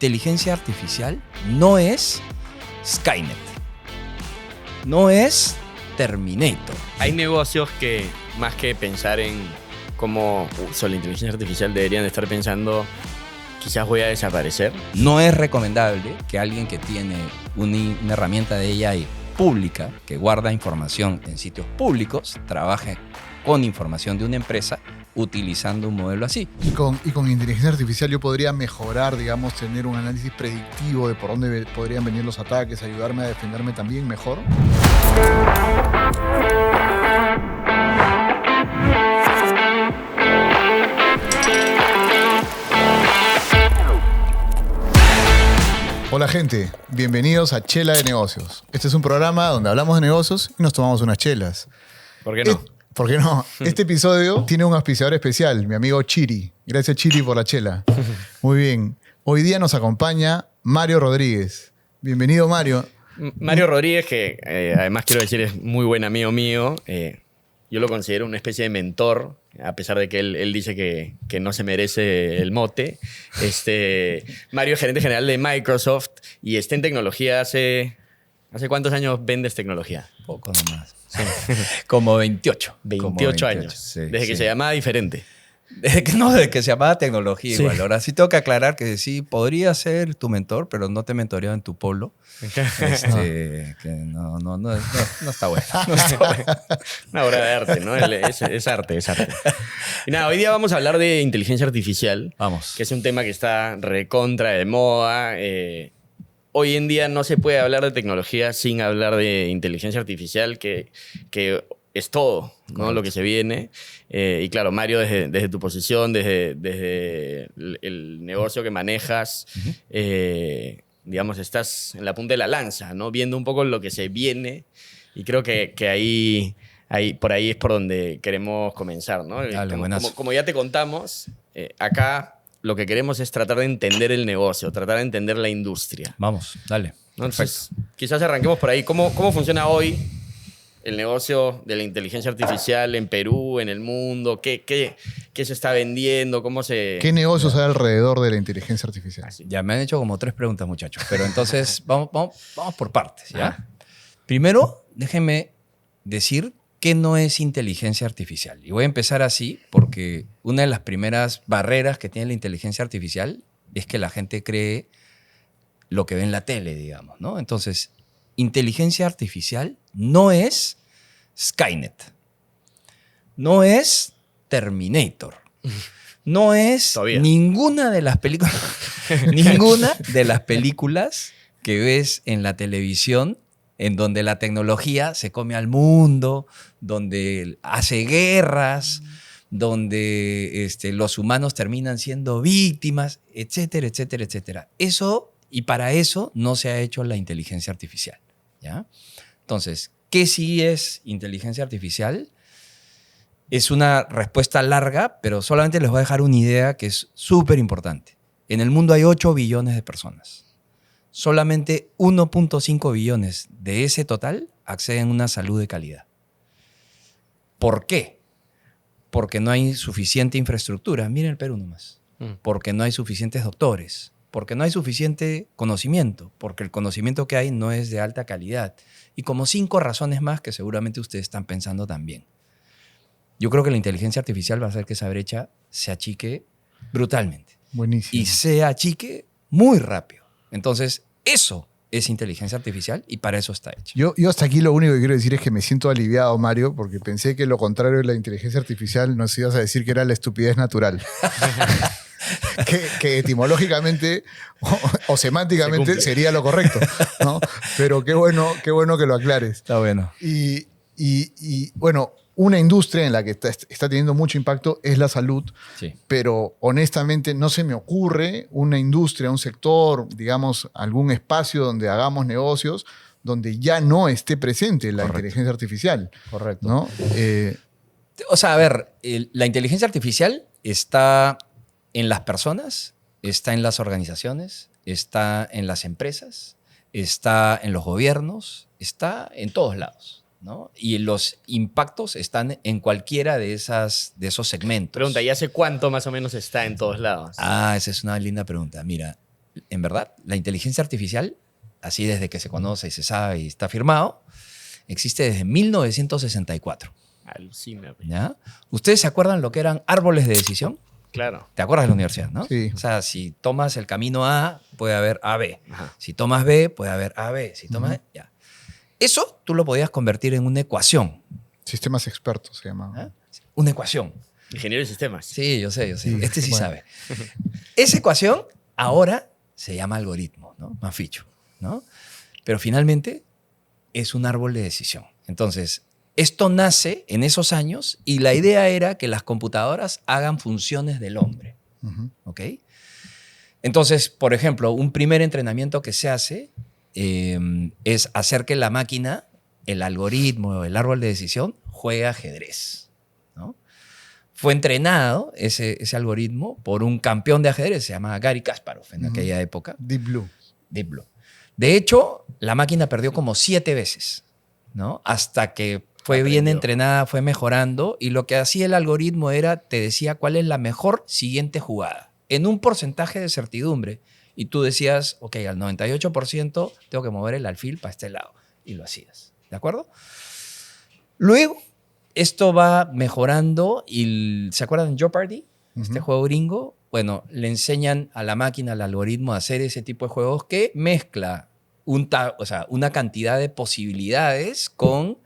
inteligencia artificial no es Skynet, no es Terminator. Hay negocios que, más que pensar en cómo uso la inteligencia artificial, deberían estar pensando, quizás voy a desaparecer. No es recomendable que alguien que tiene una herramienta de AI pública, que guarda información en sitios públicos, trabaje con información de una empresa utilizando un modelo así. Y con inteligencia artificial yo podría mejorar, digamos, tener un análisis predictivo de por dónde podrían venir los ataques, ayudarme a defenderme también mejor. Hola gente, bienvenidos a Chela de Negocios. Este es un programa donde hablamos de negocios y nos tomamos unas chelas. ¿Por qué no? ¿Por qué no? Este episodio tiene un auspiciador especial, mi amigo Chiri. Gracias Chiri por la chela. Muy bien. Hoy día nos acompaña Mario Rodríguez. Bienvenido Mario. Mario Rodríguez, que además quiero decir es muy buen amigo mío. Yo lo considero una especie de mentor, a pesar de que él dice que no se merece el mote. Mario es gerente general de Microsoft y está en tecnología ¿Hace cuántos años vendes tecnología? Poco nomás. Sí. Como 28. 28 años. Sí, desde que se llamaba diferente. Desde que se llamaba tecnología Sí. igual. Ahora sí tengo que aclarar que sí, podría ser tu mentor, pero no te mentoreo en tu polo. Que no está bueno. No está bueno. Una obra de arte, ¿no? Es arte. Y nada, hoy día vamos a hablar de inteligencia artificial. Vamos. Que es un tema que está recontra de moda. Hoy en día no se puede hablar de tecnología sin hablar de inteligencia artificial, que es todo, ¿no? Correcto. Lo que se viene. Y claro, Mario, desde tu posición, desde el negocio que manejas, digamos, estás en la punta de la lanza, ¿no? Viendo un poco lo que se viene. Y creo que por ahí es por donde queremos comenzar, ¿no? Dale, Como ya te contamos, acá lo que queremos es tratar de entender el negocio, tratar de entender la industria. Vamos, dale. Entonces, quizás arranquemos por ahí. ¿Cómo funciona hoy el negocio de la inteligencia artificial en Perú, en el mundo? ¿Qué se está vendiendo? ¿Qué negocios hay alrededor de la inteligencia artificial? Así. Ya me han hecho como 3 preguntas, muchachos. Pero entonces vamos por partes, ¿ya? Primero, déjenme decir qué no es inteligencia artificial. Y voy a empezar así porque una de las primeras barreras que tiene la inteligencia artificial es que la gente cree lo que ve en la tele, digamos, ¿no? Entonces, inteligencia artificial no es Skynet, no es Terminator, no es Todavía. ninguna de las películas que ves en la televisión en donde la tecnología se come al mundo, donde hace guerras, donde los humanos terminan siendo víctimas, etcétera, etcétera, etcétera. Y para eso no se ha hecho la inteligencia artificial, ¿ya? Entonces, ¿qué sí es inteligencia artificial? Es una respuesta larga, pero solamente les voy a dejar una idea que es súper importante. En el mundo hay 8 billones de personas. Solamente 1.5 billones de ese total acceden a una salud de calidad. ¿Por qué? Porque no hay suficiente infraestructura. Miren el Perú nomás. Porque no hay suficientes doctores. Porque no hay suficiente conocimiento. Porque el conocimiento que hay no es de alta calidad. Y como 5 razones más que seguramente ustedes están pensando también. Yo creo que la inteligencia artificial va a hacer que esa brecha se achique brutalmente. Buenísimo. Y se achique muy rápido. Entonces, eso es inteligencia artificial y para eso está hecho. Yo hasta aquí lo único que quiero decir es que me siento aliviado, Mario, porque pensé que lo contrario de la inteligencia artificial nos ibas a decir que era la estupidez natural. que etimológicamente o semánticamente sería lo correcto, ¿no? Pero qué bueno que lo aclares. Está bueno. Y bueno, una industria en la que está teniendo mucho impacto es la salud, Sí. pero honestamente no se me ocurre una industria, un sector, digamos, algún espacio donde hagamos negocios donde ya no esté presente la inteligencia artificial. Correcto. ¿No? O sea, a ver, la inteligencia artificial está en las personas, está en las organizaciones, está en las empresas, está en los gobiernos, está en todos lados, ¿no? Y los impactos están en cualquiera de esos segmentos. Pregunta, ¿y hace cuánto más o menos está en todos lados? Esa es una linda pregunta. Mira, en verdad, la inteligencia artificial, así desde que se conoce y se sabe y está firmado, existe desde 1964. Alucina. ¿Ya? ¿Ustedes se acuerdan lo que eran árboles de decisión? Claro. ¿Te acuerdas de la universidad, no? Sí. O sea, si tomas el camino A, puede haber AB. Ajá. Si tomas B, puede haber AB. Si tomas... Ya. Eso tú lo podías convertir en una ecuación. Sistemas expertos se llama. ¿Ah? Una ecuación. Ingeniero de sistemas. Sí, yo sé. Sí, Este sí bueno. sabe. Esa ecuación ahora se llama algoritmo, ¿no? Más ficho, ¿no? Pero finalmente es un árbol de decisión. Entonces, esto nace en esos años y la idea era que las computadoras hagan funciones del hombre, Ujú. ¿ok? Entonces, por ejemplo, un primer entrenamiento que se hace es hacer que la máquina, el algoritmo, el árbol de decisión, juegue ajedrez, ¿no? Fue entrenado ese algoritmo por un campeón de ajedrez, se llamaba Garry Kasparov en aquella época, Deep Blue. Deep Blue. De hecho, la máquina perdió como 7 veces, ¿no? Hasta que fue bien Aprendió. entrenada, fue mejorando y lo que hacía el algoritmo era, te decía cuál es la mejor siguiente jugada, en un porcentaje de certidumbre. Y tú decías, ok, al 98% tengo que mover el alfil para este lado. Y lo hacías, ¿de acuerdo? Luego, esto va mejorando y ¿se acuerdan de Jeopardy? Este Ujú. juego gringo. Bueno, le enseñan a la máquina, al algoritmo, a hacer ese tipo de juegos que mezcla una cantidad de posibilidades con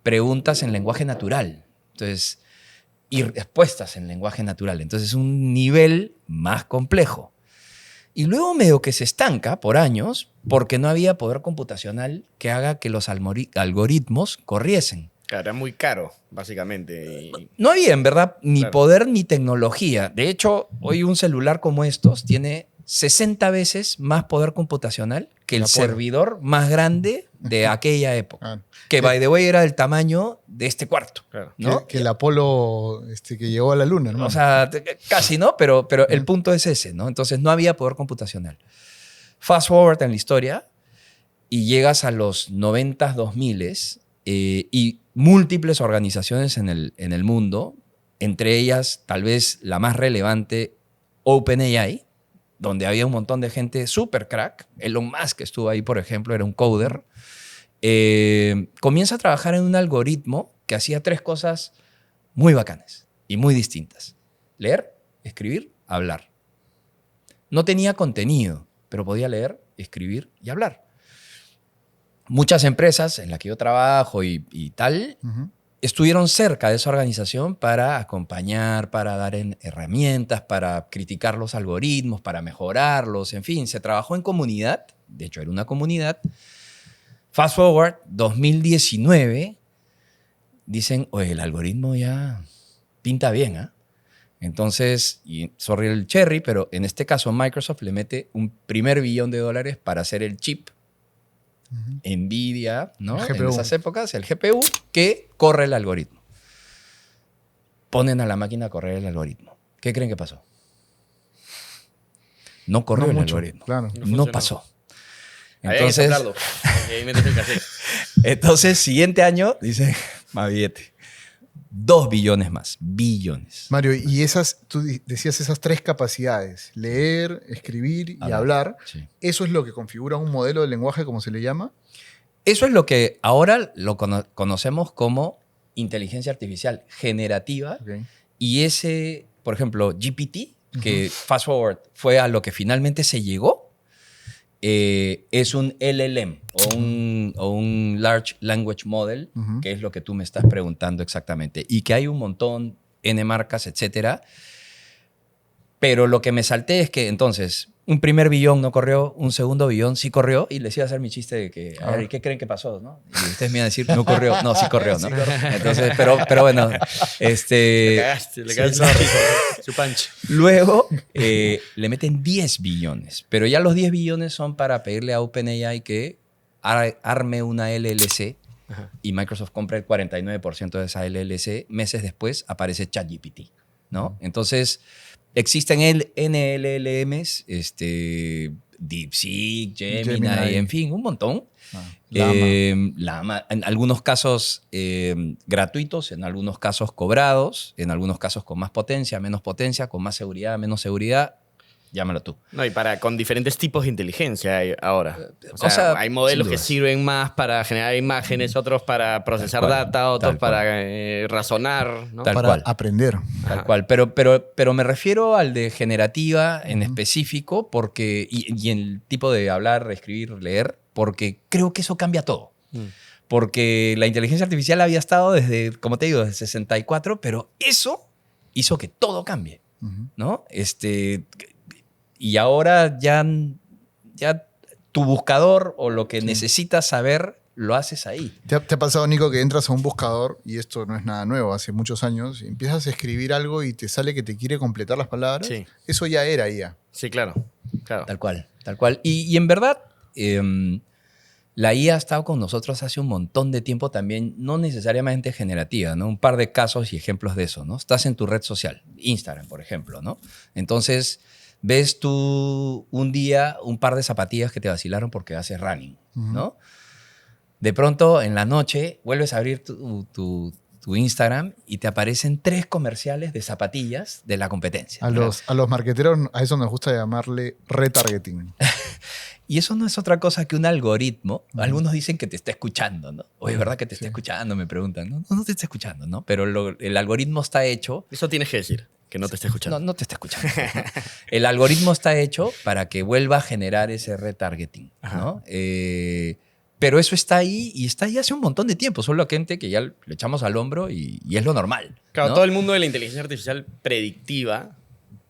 preguntas en lenguaje natural. Entonces, y respuestas en lenguaje natural. Entonces, es un nivel más complejo. Y luego medio que se estanca por años porque no había poder computacional que haga que los algoritmos corriesen. Claro, era muy caro, básicamente. Y- No había, en verdad, ni Claro. poder ni tecnología. De hecho, hoy un celular como estos tiene 60 veces más poder computacional que el Apolo. servidor más grande de aquella época. Ah, Que, by the way, era del tamaño de este cuarto. Claro. ¿no? que el Apolo que llegó a la Luna, hermano. O sea, casi, ¿no? Pero el punto es ese, ¿no? Entonces no había poder computacional. Fast forward en la historia y llegas a los 90s, 2000s y múltiples organizaciones en el mundo, entre ellas tal vez la más relevante, OpenAI, donde había un montón de gente súper crack. Elon Musk estuvo ahí, por ejemplo, era un coder. Comienza a trabajar en un algoritmo que hacía 3 cosas muy bacanas y muy distintas. Leer, escribir, hablar. No tenía contenido, pero podía leer, escribir y hablar. Muchas empresas en las que yo trabajo y tal Ujú. estuvieron cerca de esa organización para acompañar, para dar herramientas, para criticar los algoritmos, para mejorarlos, en fin, se trabajó en comunidad, de hecho era una comunidad. Fast forward, 2019, dicen, oye, el algoritmo ya pinta bien, ¿ah? Entonces, y sorry el cherry, pero en este caso Microsoft le mete un primer $1 billón para hacer el chip Ujú. NVIDIA, ¿no? El En GPU. esas épocas, el GPU, que corre el algoritmo. Ponen a la máquina a correr el algoritmo. ¿Qué creen que pasó? No corrió No el mucho, algoritmo. claro. No funcionó. pasó. Había que Entonces, soplarlo. Y ahí metes el cassette. entonces, siguiente año, dice, más billete. 2 billones más. Billones. Mario, y tú decías esas 3 capacidades, leer, escribir y hablar, Sí. ¿eso es lo que configura un modelo de lenguaje, como se le llama? Eso es lo que ahora lo conocemos como inteligencia artificial generativa. Ok. Y ese, por ejemplo, GPT, que fast forward fue a lo que finalmente se llegó, es un LLM o un Large Language Model, Ujú. que es lo que tú me estás preguntando exactamente. Y que hay un montón, N marcas, etcétera. Pero lo que me salté es que entonces un primer billón no corrió, un segundo billón sí corrió y les iba a hacer mi chiste de que, a ver, ¿y qué creen que pasó? ¿No? Y ustedes me iban a decir, no corrió. No, sí corrió, ¿no? Entonces, pero bueno, Le cagaste su punch. luego le meten 10 billones, pero ya los 10 billones son para pedirle a OpenAI que arme una LLC Ajá. y Microsoft compra el 49% de esa LLC. Meses después aparece ChatGPT, ¿no? Entonces, existen NLLMs, DeepSeek, Gemini, Gemini. en fin, un montón. Llama. Llama, en algunos casos gratuitos, en algunos casos cobrados, en algunos casos con más potencia, menos potencia, con más seguridad, menos seguridad. llámalo tú. No, y con diferentes tipos de inteligencia hay ahora. O sea, hay modelos sin que dudas. sirven más para generar imágenes, otros para procesar cual, data, otros tal cual. para razonar, ¿no? Tal para cual. aprender. Tal cual, pero me refiero al de generativa en específico porque, y el tipo de hablar, escribir, leer, porque creo que eso cambia todo. Porque la inteligencia artificial había estado desde, como te digo, desde 64, pero eso hizo que todo cambie, ¿no? Y ahora ya tu buscador o lo que necesitas saber lo haces ahí. ¿Te ha pasado, Nico, que entras a un buscador, y esto no es nada nuevo, hace muchos años, y empiezas a escribir algo y te sale que te quiere completar las palabras? Sí. Eso ya era IA. Sí, claro. Tal cual, tal cual. Y en verdad, la IA ha estado con nosotros hace un montón de tiempo también, no necesariamente generativa, ¿no? Un par de casos y ejemplos de eso, ¿no? Estás en tu red social, Instagram, por ejemplo, ¿no? Entonces, ves tú un día un par de zapatillas que te vacilaron porque haces running, ¿no? De pronto, en la noche, vuelves a abrir tu Instagram y te aparecen 3 comerciales de zapatillas de la competencia. A los marqueteros, a eso nos gusta llamarle retargeting. Y eso no es otra cosa que un algoritmo. Algunos dicen que te está escuchando, ¿no? Oye, ¿verdad que te está escuchando? Me preguntan. No te está escuchando, ¿no? Pero el algoritmo está hecho... Eso tienes que decir, que no te esté escuchando. No te está escuchando. ¿no? El algoritmo está hecho para que vuelva a generar ese retargeting, ¿no? Pero eso está ahí y está ahí hace un montón de tiempo. Solo a gente que ya le echamos al hombro y es lo normal. Claro, ¿no? todo el mundo de la inteligencia artificial predictiva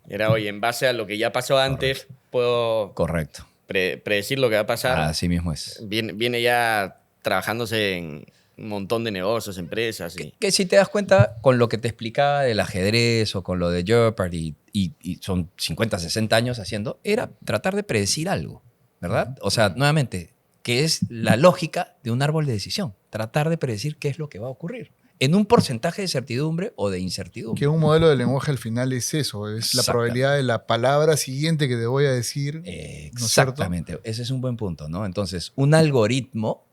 era, oye, en base a lo que ya pasó antes, puedo Correcto. predecir lo que va a pasar. Así mismo es. Viene ya trabajándose en un montón de negocios, empresas. Que si te das cuenta con lo que te explicaba del ajedrez o con lo de Jeopardy, y son 50, 60 años haciendo, era tratar de predecir algo, ¿verdad? O sea, nuevamente, que es la lógica de un árbol de decisión. Tratar de predecir qué es lo que va a ocurrir en un porcentaje de certidumbre o de incertidumbre. Que un modelo de lenguaje al final es eso, es la probabilidad de la palabra siguiente que te voy a decir. Exactamente, ¿no es cierto? Ese es un buen punto, ¿no? Entonces, un algoritmo,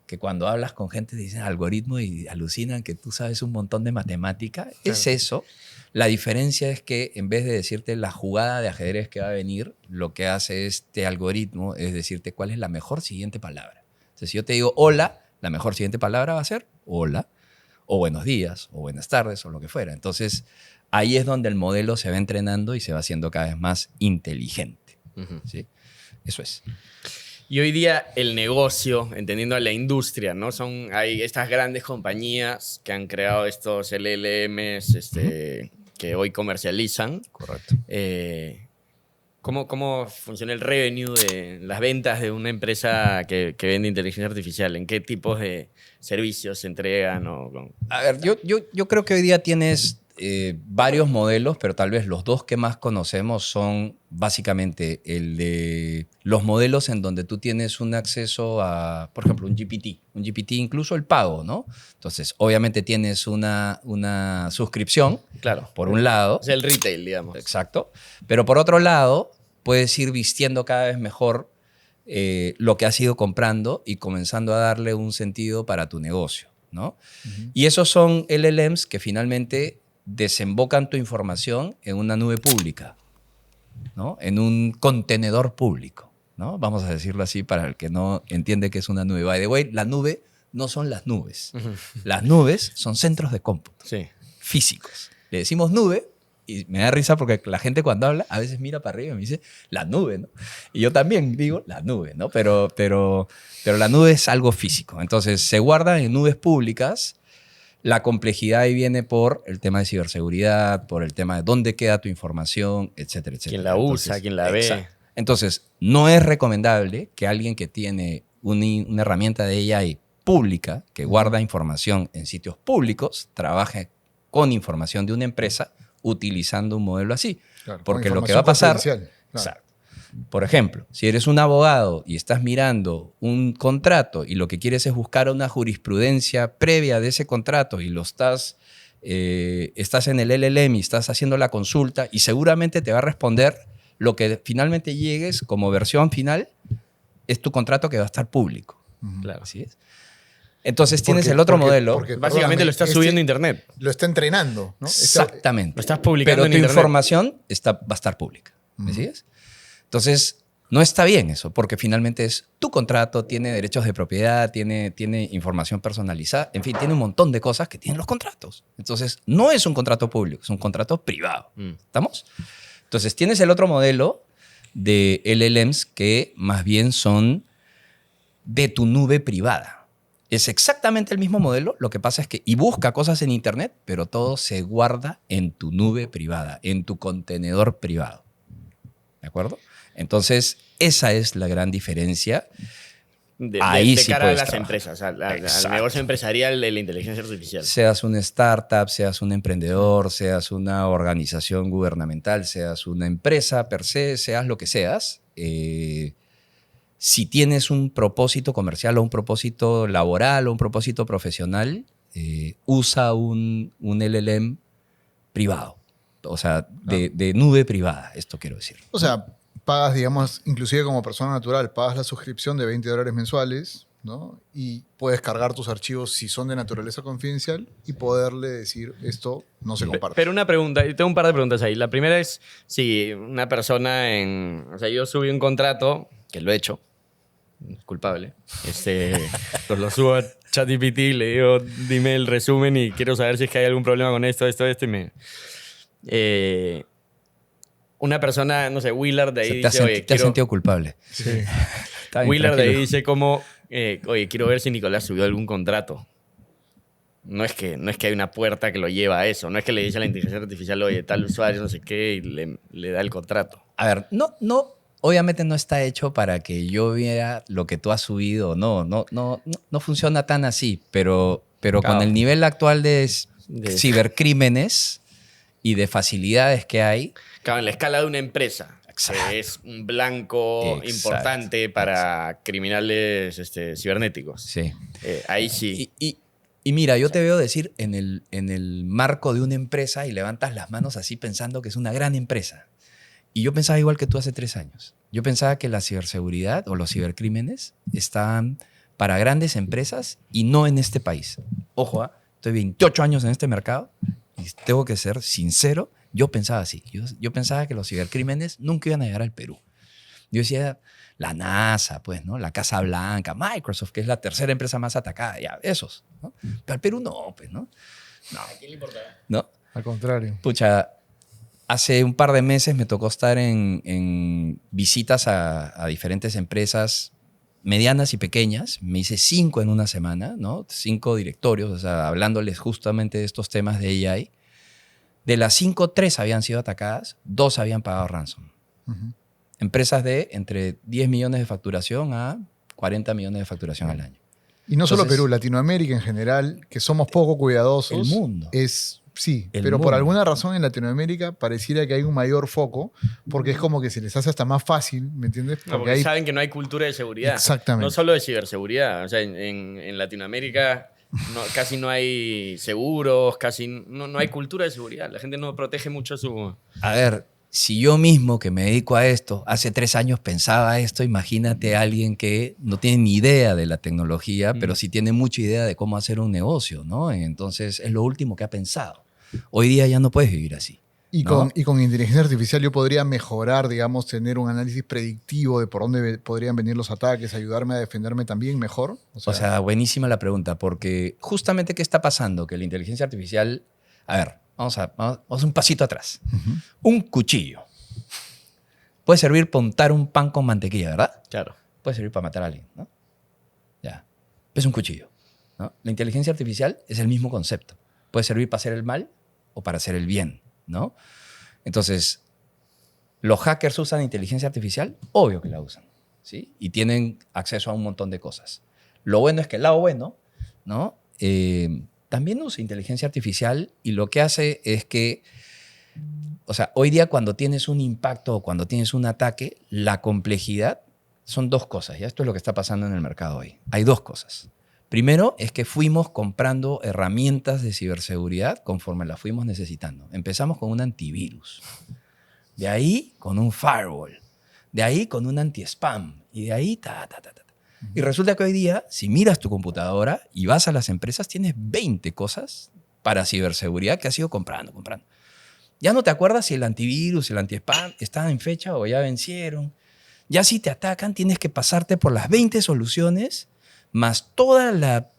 que cuando hablas con gente dicen algoritmo y alucinan que tú sabes un montón de matemática, es eso. La diferencia es que en vez de decirte la jugada de ajedrez que va a venir, lo que hace este algoritmo es decirte cuál es la mejor siguiente palabra. Entonces, si yo te digo hola, la mejor siguiente palabra va a ser hola, o buenos días, o buenas tardes, o lo que fuera. Entonces, ahí es donde el modelo se va entrenando y se va haciendo cada vez más inteligente. ¿Sí? Eso es. Y hoy día el negocio, entendiendo a la industria, ¿no? Hay estas grandes compañías que han creado estos LLMs que hoy comercializan. Correcto. ¿Cómo funciona el revenue de las ventas de una empresa que vende inteligencia artificial? ¿En qué tipos de servicios se entregan? A ver, yo creo que hoy día tienes varios modelos, pero tal vez los dos que más conocemos son básicamente el de los modelos en donde tú tienes un acceso a, por ejemplo, un GPT incluso el pago, ¿no? Entonces, obviamente tienes una suscripción, Claro. por un lado. Es el retail, digamos. Exacto. Pero por otro lado, puedes ir vistiendo cada vez mejor lo que has ido comprando y comenzando a darle un sentido para tu negocio, ¿no? Y esos son LLMs que finalmente desembocan tu información en una nube pública, ¿no? En un contenedor público, ¿no? Vamos a decirlo así para el que no entiende qué es una nube. By the way, la nube no son las nubes. Las nubes son centros de cómputo físicos. Le decimos nube y me da risa porque la gente cuando habla a veces mira para arriba y me dice la nube, ¿no? Y yo también digo la nube, ¿no? Pero la nube es algo físico. Entonces se guarda en nubes públicas. La complejidad ahí viene por el tema de ciberseguridad, por el tema de dónde queda tu información, etcétera, etcétera. ¿Quién la usa? ¿Quién la ve? Entonces, no es recomendable que alguien que tiene una herramienta de AI pública, que guarda información en sitios públicos, trabaje con información de una empresa utilizando un modelo así. Claro, porque lo que va a pasar... Claro. Exacto. Por ejemplo, si eres un abogado y estás mirando un contrato y lo que quieres es buscar una jurisprudencia previa de ese contrato y lo estás en el LLM y estás haciendo la consulta y seguramente te va a responder lo que finalmente llegues como versión final es tu contrato que va a estar público. Claro. ¿Así es? Entonces tienes el otro modelo. Básicamente lo estás subiendo a internet. Lo está entrenando, ¿no? Exactamente. Lo estás publicando pero en tu internet. información va a estar pública. ¿Me sigues? Entonces, no está bien eso, porque finalmente es tu contrato, tiene derechos de propiedad, tiene información personalizada, en fin, tiene un montón de cosas que tienen los contratos. Entonces, no es un contrato público, es un contrato privado. ¿Estamos? Entonces, tienes el otro modelo de LLMs que más bien son de tu nube privada. Es exactamente el mismo modelo, lo que pasa es que y busca cosas en Internet, pero todo se guarda en tu nube privada, en tu contenedor privado. ¿De acuerdo? Entonces, esa es la gran diferencia. Ahí de sí cara a puedes las trabajar. empresas, al Exacto. negocio empresarial de la inteligencia artificial. Seas una startup, seas un emprendedor, seas una organización gubernamental, seas una empresa per se, seas lo que seas, si tienes un propósito comercial o un propósito laboral o un propósito profesional, usa un LLM privado. O sea, de nube privada, esto quiero decir. O sea, pagas, digamos, inclusive como persona natural, pagas la suscripción de $20 mensuales, ¿no? Y puedes cargar tus archivos si son de naturaleza confidencial y poderle decir esto no se comparte. Pero una pregunta, y tengo un par de preguntas ahí. La primera es si una persona o sea, yo subí un contrato, que lo he hecho, culpable, pues lo subo a ChatGPT, le digo, dime el resumen y quiero saber si es que hay algún problema con esto, y me... una persona, no sé, Willard de ahí dice, oye, ¿Te has sentido culpable? Sí. Está bien, Willard de ahí tranquilo. dice como, oye, quiero ver si Nicolás subió algún contrato. No es que hay una puerta que lo lleva a eso. No es que le dice a la inteligencia artificial, oye, tal usuario, no sé qué, y le da el contrato. A ver, obviamente no está hecho para que yo vea lo que tú has subido. No funciona tan así, pero Claro. con el nivel actual de De- cibercrímenes y de facilidades que hay, Claro, en la escala de una empresa, Exacto. que es un blanco Exacto. importante para criminales cibernéticos. sí. Ahí sí. Y mira, yo te veo decir en el marco de una empresa y levantas las manos así pensando que es una gran empresa. Y yo pensaba igual que tú hace 3 años. Yo pensaba que la ciberseguridad o los cibercrímenes estaban para grandes empresas y no en este país. Ojo, estoy 28 años en este mercado y tengo que ser sincero, yo pensaba así. Yo pensaba que los cibercrímenes nunca iban a llegar al Perú. Yo decía, la NASA, pues, ¿no? La Casa Blanca, Microsoft, que es la tercera empresa más atacada, ya, esos, ¿no? Pero al Perú no, pues, ¿no? No. ¿A quién le importa? ¿No? Al contrario. Pucha, hace un par de meses me tocó estar en visitas a diferentes empresas medianas y pequeñas. Me hice 5 en una semana, ¿no? 5 directorios, o sea, hablándoles justamente de estos temas de AI. De las 5, 3 habían sido atacadas, 2 habían pagado ransom. Ujú. Empresas de entre 10 millones de facturación a 40 millones de facturación al año. Y no solo Entonces, Perú, Latinoamérica en general, que somos poco cuidadosos. El mundo. Sí, El pero por mundo. alguna razón en Latinoamérica pareciera que hay un mayor foco, porque es como que se les hace hasta más fácil, ¿me entiendes? No, porque saben que no hay cultura de seguridad. Exactamente. No solo de ciberseguridad. O sea, en Latinoamérica casi no hay seguros, casi no hay cultura de seguridad. La gente no protege mucho su... A ver, si yo mismo que me dedico a esto, hace 3 años pensaba esto, imagínate a alguien que no tiene ni idea de la tecnología, pero sí tiene mucha idea de cómo hacer un negocio, ¿no? Entonces es lo último que ha pensado. Hoy día ya no puedes vivir así. Y, ¿no? con inteligencia artificial yo podría mejorar, digamos, tener un análisis predictivo de por dónde podrían venir los ataques, ayudarme a defenderme también mejor. O sea, buenísima la pregunta, porque justamente ¿qué está pasando? Que la inteligencia artificial... A ver, vamos un pasito atrás. Ujú. Un cuchillo. Puede servir para untar un pan con mantequilla, ¿verdad? Claro. Puede servir para matar a alguien, ¿no? Ya. Es un cuchillo, ¿no? La inteligencia artificial es el mismo concepto. Puede servir para hacer el mal o para hacer el bien, ¿no? Entonces, ¿los hackers usan inteligencia artificial? Obvio que la usan, ¿sí? Y tienen acceso a un montón de cosas. Lo bueno es que el lado bueno, ¿no? También usa inteligencia artificial y lo que hace es que, o sea, hoy día cuando tienes un impacto o cuando tienes un ataque, la complejidad son 2 cosas. Ya esto es lo que está pasando en el mercado hoy. Hay 2 cosas. Primero es que fuimos comprando herramientas de ciberseguridad conforme las fuimos necesitando. Empezamos con un antivirus, de ahí con un firewall, de ahí con un anti-spam y de ahí Y resulta que hoy día, si miras tu computadora y vas a las empresas, tienes 20 cosas para ciberseguridad que has ido comprando. Ya no te acuerdas si el antivirus, el anti-spam están en fecha o ya vencieron. Ya si te atacan, tienes que pasarte por las 20 soluciones más toda la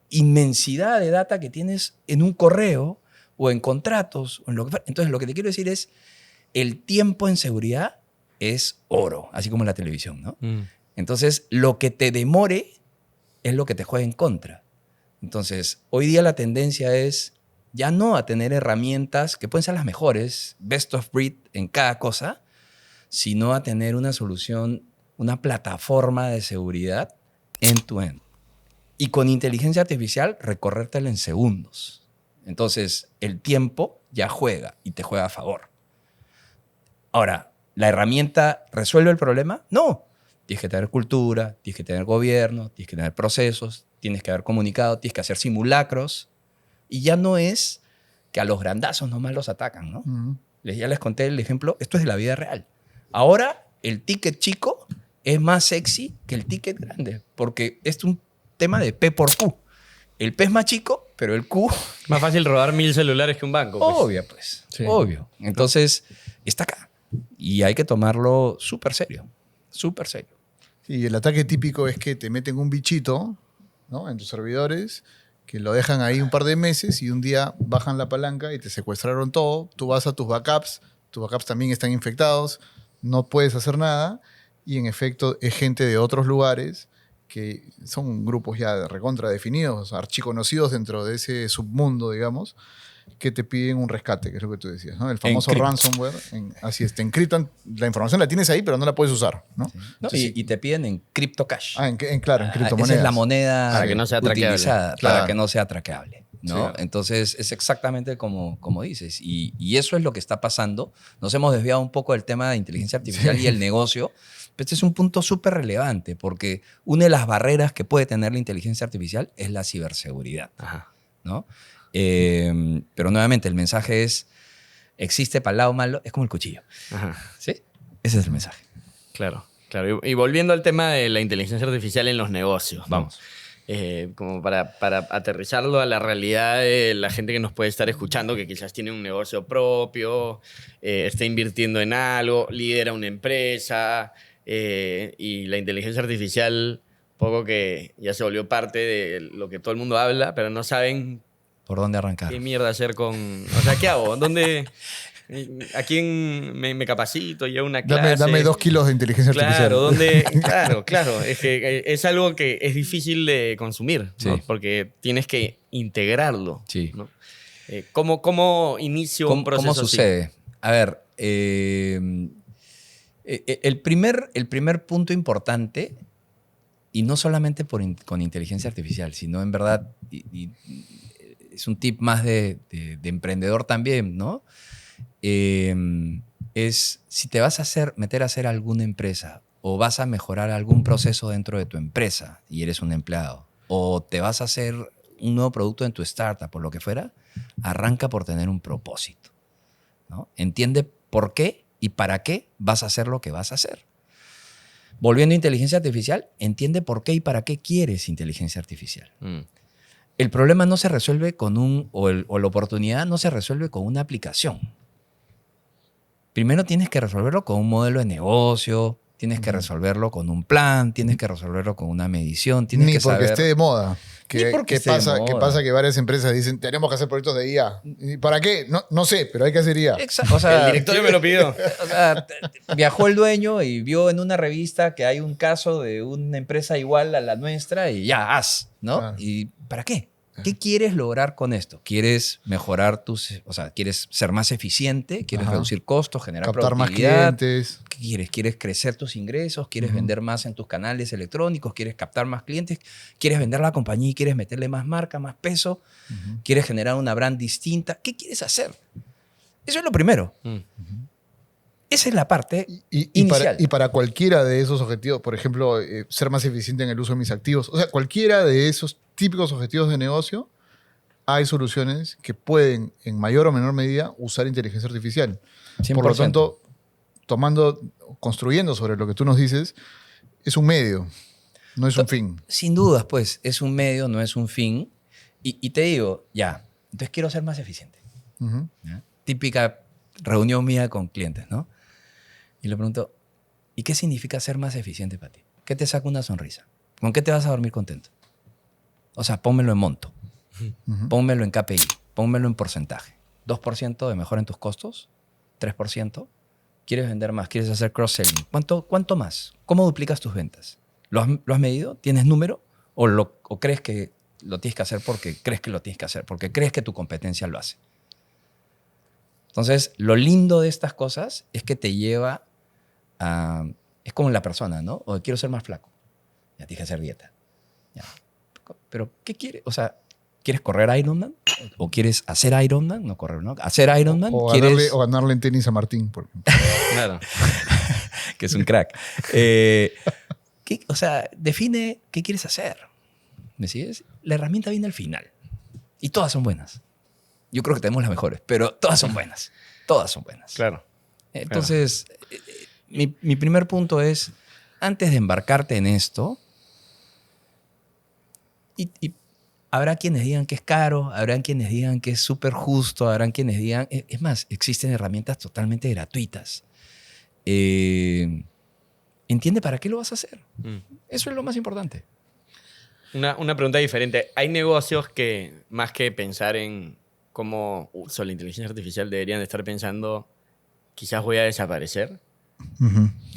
inmensidad de data que tienes en un correo o en contratos. O en lo que fuera. Entonces, lo que te quiero decir es, el tiempo en seguridad es oro, así como en la televisión, ¿no? Entonces, lo que te demore es lo que te juega en contra. Entonces, hoy día la tendencia es ya no a tener herramientas que pueden ser las mejores, best of breed en cada cosa, sino a tener una solución, una plataforma de seguridad end-to-end. Y con inteligencia artificial, recorrértela en segundos. Entonces, el tiempo ya juega y te juega a favor. Ahora, ¿la herramienta resuelve el problema? No. Tienes que tener cultura, tienes que tener gobierno, tienes que tener procesos, tienes que haber comunicado, tienes que hacer simulacros. Y ya no es que a los grandazos nomás los atacan, ¿no? Ya les conté el ejemplo, esto es de la vida real. Ahora, el ticket chico es más sexy que el ticket grande, porque es un tema de P por Q. El P es más chico, pero el Q... Más fácil robar 1000 celulares que un banco. Pues. Obvio, pues. Sí. Obvio. Entonces, está acá. Y hay que tomarlo súper serio. Súper serio. Y el ataque típico es que te meten un bichito, ¿no?, en tus servidores, que lo dejan ahí un par de meses y un día bajan la palanca y te secuestraron todo. Tú vas a tus backups también están infectados, no puedes hacer nada y en efecto es gente de otros lugares que son grupos ya recontra definidos, archiconocidos dentro de ese submundo, digamos, que te piden un rescate, que es lo que tú decías, ¿no? El famoso ransomware. Así es, te encriptan, la información la tienes ahí, pero no la puedes usar, ¿no? Sí. No, y te piden en CryptoCash. Claro, en criptomonedas. Esa es la moneda para que no sea utilizada, claro. para que no sea traqueable, ¿no? Sí. Entonces, es exactamente como dices. Y eso es lo que está pasando. Nos hemos desviado un poco del tema de inteligencia artificial y el negocio. Pero este es un punto súper relevante porque una de las barreras que puede tener la inteligencia artificial es la ciberseguridad, ¿no? Pero nuevamente el mensaje es, existe para el lado malo, es como el cuchillo. ¿Sí? Ese es el mensaje. Claro, claro. Y volviendo al tema de la inteligencia artificial en los negocios. Vamos. Como para aterrizarlo a la realidad de la gente que nos puede estar escuchando, que quizás tiene un negocio propio, está invirtiendo en algo, lidera una empresa, y la inteligencia artificial, poco que ya se volvió parte de lo que todo el mundo habla, pero no saben ¿por dónde arrancar? ¿Qué mierda hacer con...? O sea, ¿qué hago? ¿Dónde...? ¿A quién me capacito? ¿Llevo una clase? Dame 2 kilos de inteligencia artificial. Claro. Es que es algo que es difícil de consumir, ¿no? Porque tienes que integrarlo. Sí. ¿no? ¿Cómo inicio un proceso ¿Cómo sucede? así? A ver, el primer punto importante, y no solamente con inteligencia artificial, sino en verdad... es un tip más de emprendedor también, ¿no? Es si te vas a meter a hacer alguna empresa o vas a mejorar algún proceso dentro de tu empresa y eres un empleado, o te vas a hacer un nuevo producto en tu startup, por lo que fuera, arranca por tener un propósito, ¿no? Entiende por qué y para qué vas a hacer lo que vas a hacer. Volviendo a inteligencia artificial, entiende por qué y para qué quieres inteligencia artificial. El problema no se resuelve con o la oportunidad no se resuelve con una aplicación. Primero tienes que resolverlo con un modelo de negocio, tienes que resolverlo con un plan, tienes que resolverlo con una medición, tienes Ni que porque saber... esté de moda. Ni porque esté de moda. ¿Qué pasa que varias empresas dicen, tenemos que hacer proyectos de IA? ¿Y para qué? No sé, pero hay que hacer IA. Exacto. O sea, el directorio me lo pidió. O sea, viajó el dueño y vio en una revista que hay un caso de una empresa igual a la nuestra y ya, ¿no? Claro. ¿Y para qué? ¿Qué quieres lograr con esto? ¿Quieres mejorar quieres ser más eficiente? ¿Quieres reducir costos, generar captar más productividad? clientes? ¿Qué quieres? ¿Quieres crecer tus ingresos? ¿Quieres vender más en tus canales electrónicos? ¿Quieres captar más clientes? ¿Quieres vender la compañía y quieres meterle más marca, más peso? ¿Quieres generar una brand distinta? ¿Qué quieres hacer? Eso es lo primero. Esa es la parte inicial. Y para cualquiera de esos objetivos, por ejemplo, ser más eficiente en el uso de mis activos, o sea, cualquiera de esos típicos objetivos de negocio, hay soluciones que pueden, en mayor o menor medida, usar inteligencia artificial. 100%. Por lo tanto, construyendo sobre lo que tú nos dices, es un medio, no es un fin. Sin dudas, pues, es un medio, no es un fin. Y te digo, ya, entonces quiero ser más eficiente. Ujú. ¿Ya? Típica reunión mía con clientes, ¿no? Y le pregunto, ¿y qué significa ser más eficiente para ti? ¿Qué te saca una sonrisa? ¿Con qué te vas a dormir contento? O sea, pónmelo en monto, pónmelo en KPI, pónmelo en porcentaje. 2% de mejora en tus costos, 3%. ¿Quieres vender más? ¿Quieres hacer cross-selling? ¿Cuánto más? ¿Cómo duplicas tus ventas? ¿Lo has medido? ¿Tienes número? ¿O crees que lo tienes que hacer porque crees que lo tienes que hacer? Porque crees que tu competencia lo hace. Entonces, lo lindo de estas cosas es que te lleva a... Es como la persona, ¿no? O quiero ser más flaco. Ya tienes que hacer dieta. Ya. Pero, ¿qué quieres? O sea, ¿quieres correr Ironman? ¿O quieres hacer Ironman? No correr, ¿no? Hacer Ironman. O ¿Quieres... ganarle en tenis a Martín, por ejemplo. Claro. que es un crack. O sea, define qué quieres hacer. ¿Me sigues? La herramienta viene al final. Y todas son buenas. Yo creo que tenemos las mejores, pero todas son buenas. Todas son buenas. Claro. Entonces, mi primer punto es, antes de embarcarte en esto, y habrá quienes digan que es caro, habrá quienes digan que es súper justo, habrán quienes digan... Es más, existen herramientas totalmente gratuitas. Entiende para qué lo vas a hacer. Eso es lo más importante. Una pregunta diferente. ¿Hay negocios que, más que pensar en cómo uso la inteligencia artificial, deberían de estar pensando, quizás voy a desaparecer?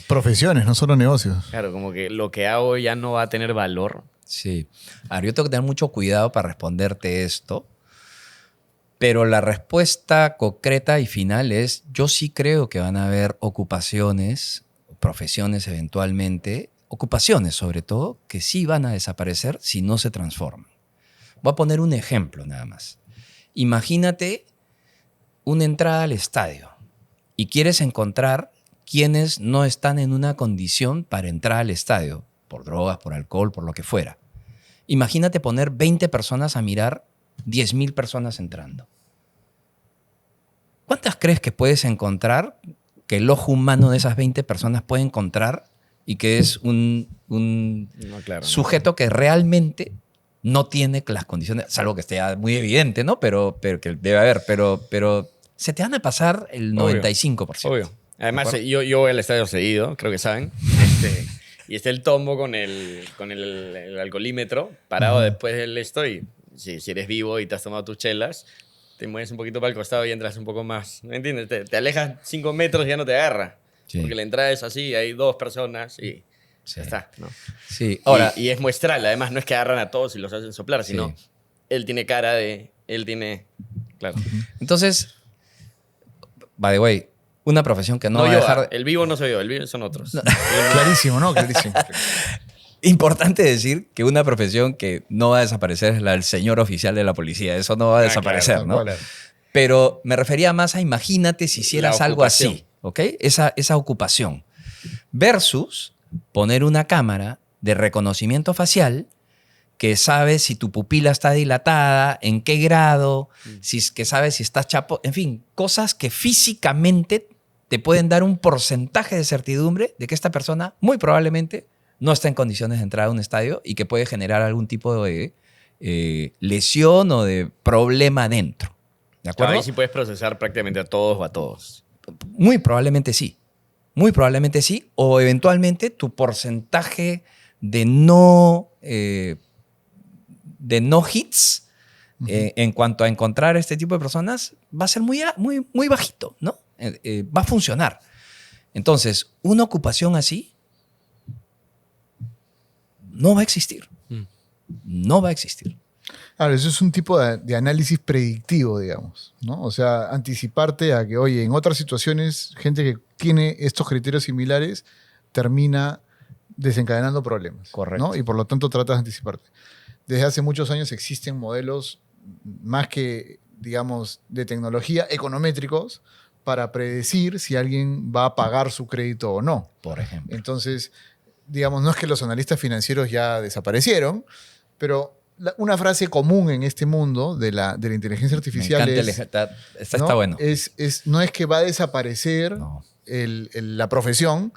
Profesiones, no solo negocios. Claro, como que lo que hago ya no va a tener valor. Sí. Ahora, yo tengo que tener mucho cuidado para responderte esto, pero la respuesta concreta y final es, yo sí creo que van a haber ocupaciones, profesiones eventualmente, ocupaciones sobre todo, que sí van a desaparecer si no se transforman. Voy a poner un ejemplo nada más. Imagínate una entrada al estadio y quieres encontrar quienes no están en una condición para entrar al estadio, por drogas, por alcohol, por lo que fuera. Imagínate poner 20 personas a mirar 10.000 personas entrando. ¿Cuántas crees que puedes encontrar, que el ojo humano de esas 20 personas puede encontrar y que es un sujeto que realmente no tiene las condiciones, salvo que esté muy evidente, ¿no? Pero que debe haber, pero se te van a pasar el 95%. Obvio. Además, yo voy al estadio seguido, creo que saben. Y está el tombo con el alcoholímetro parado después del esto. Y si eres vivo y te has tomado tus chelas, te mueves un poquito para el costado y entras un poco más. ¿Me entiendes? Te alejas 5 metros y ya no te agarra. Sí. Porque la entrada es así, hay 2 personas y ya está, ¿no? Sí. Ahora, y es muestral. Además, no es que agarran a todos y los hacen soplar, sino él tiene cara de... Él tiene... Claro. Entonces, by the way, una profesión que no va a dejar... El vivo no soy yo, el vivo son otros. No. Clarísimo, ¿no? Clarísimo. Importante decir que una profesión que no va a desaparecer es la del señor oficial de la policía. Eso no va a desaparecer, claro, ¿no? Claro. Pero me refería más a imagínate si hicieras algo así, ¿ok? Esa ocupación. Versus poner una cámara de reconocimiento facial que sabe si tu pupila está dilatada, en qué grado, que sabe si estás chapo, en fin, cosas que físicamente te pueden dar un porcentaje de certidumbre de que esta persona muy probablemente no está en condiciones de entrar a un estadio y que puede generar algún tipo de lesión o de problema dentro. ¿De acuerdo? Ahí sí puedes procesar prácticamente a todos o a todos. Muy probablemente sí. Muy probablemente sí. O eventualmente tu porcentaje de no hits en cuanto a encontrar este tipo de personas va a ser muy bajito, ¿no? Va a funcionar. Entonces, una ocupación así no va a existir. No va a existir. Claro, eso es un tipo de análisis predictivo, digamos, ¿no? O sea, anticiparte a que, oye, en otras situaciones, gente que tiene estos criterios similares termina desencadenando problemas. Correcto. ¿No? Y por lo tanto tratas de anticiparte. Desde hace muchos años existen modelos más que, digamos, de tecnología, econométricos, para predecir si alguien va a pagar su crédito o no. Por ejemplo. Entonces, digamos, no es que los analistas financieros ya desaparecieron, pero una frase común en este mundo de la inteligencia artificial está bueno. No es que va a desaparecer la profesión,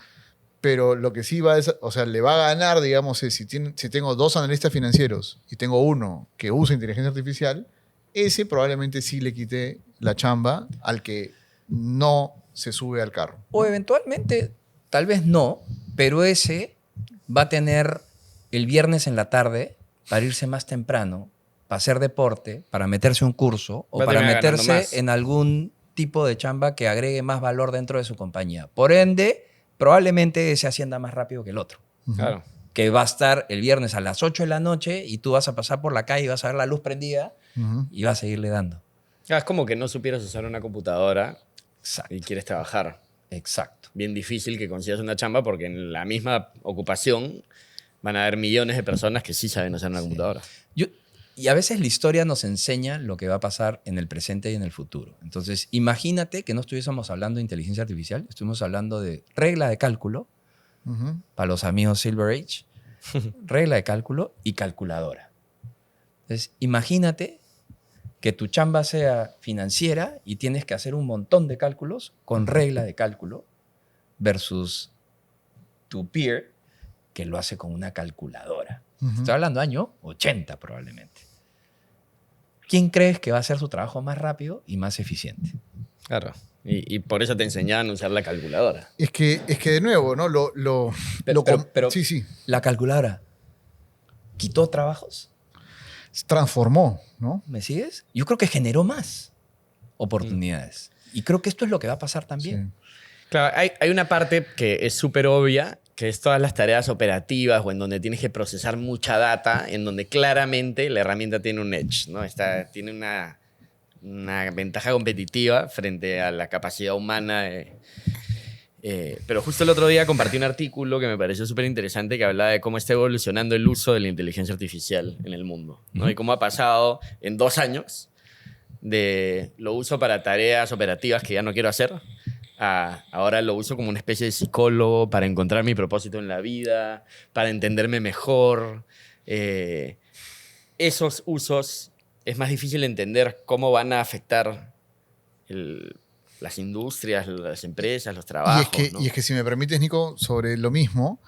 pero lo que sí le va a ganar, digamos, es si tengo 2 analistas financieros y tengo uno que usa inteligencia artificial, ese probablemente sí le quite la chamba al que no se sube al carro. O eventualmente, tal vez no, pero ese va a tener el viernes en la tarde para irse más temprano, para hacer deporte, para meterse a un curso o Va a para terminar ganando meterse más. en algún tipo de chamba que agregue más valor dentro de su compañía. Por ende, probablemente ese ascienda más rápido que el otro. Claro. Que va a estar el viernes a las 8 de la noche y tú vas a pasar por la calle y vas a ver la luz prendida Ujú. y vas a seguirle dando. Es como que no supieras usar una computadora Exacto. y quieres trabajar. Exacto. Bien difícil que consigas una chamba porque en la misma ocupación van a haber millones de personas que sí saben usar una computadora. Y a veces la historia nos enseña lo que va a pasar en el presente y en el futuro. Entonces, imagínate que no estuviésemos hablando de inteligencia artificial, estuvimos hablando de regla de cálculo, Ujú. para los amigos Silver Age, regla de cálculo y calculadora. Entonces, imagínate que tu chamba sea financiera y tienes que hacer un montón de cálculos con regla de cálculo versus tu peer que lo hace con una calculadora. Ujú. Estoy hablando año 80 probablemente. ¿Quién crees que va a hacer su trabajo más rápido y más eficiente? Claro. Y por eso te enseñaban a usar la calculadora. Es que de nuevo, ¿no? Pero Sí, sí. la calculadora quitó trabajos, Se transformó, ¿no? ¿me sigues? Yo creo que generó más oportunidades. Y creo que esto es lo que va a pasar también. Sí. Claro, hay una parte que es súper obvia, que es todas las tareas operativas o en donde tienes que procesar mucha data, en donde claramente la herramienta tiene un edge, ¿no? Tiene una ventaja competitiva frente a la capacidad humana. Pero justo el otro día compartí un artículo que me pareció súper interesante que hablaba de cómo está evolucionando el uso de la inteligencia artificial en el mundo, ¿no? Ujú. Y cómo ha pasado en 2 años de lo uso para tareas operativas que ya no quiero hacer a ahora lo uso como una especie de psicólogo para encontrar mi propósito en la vida, para entenderme mejor. Esos usos es más difícil entender cómo van a afectar las industrias, las empresas, los trabajos. ¿no? Y es que si me permites, Nico, sobre lo mismo,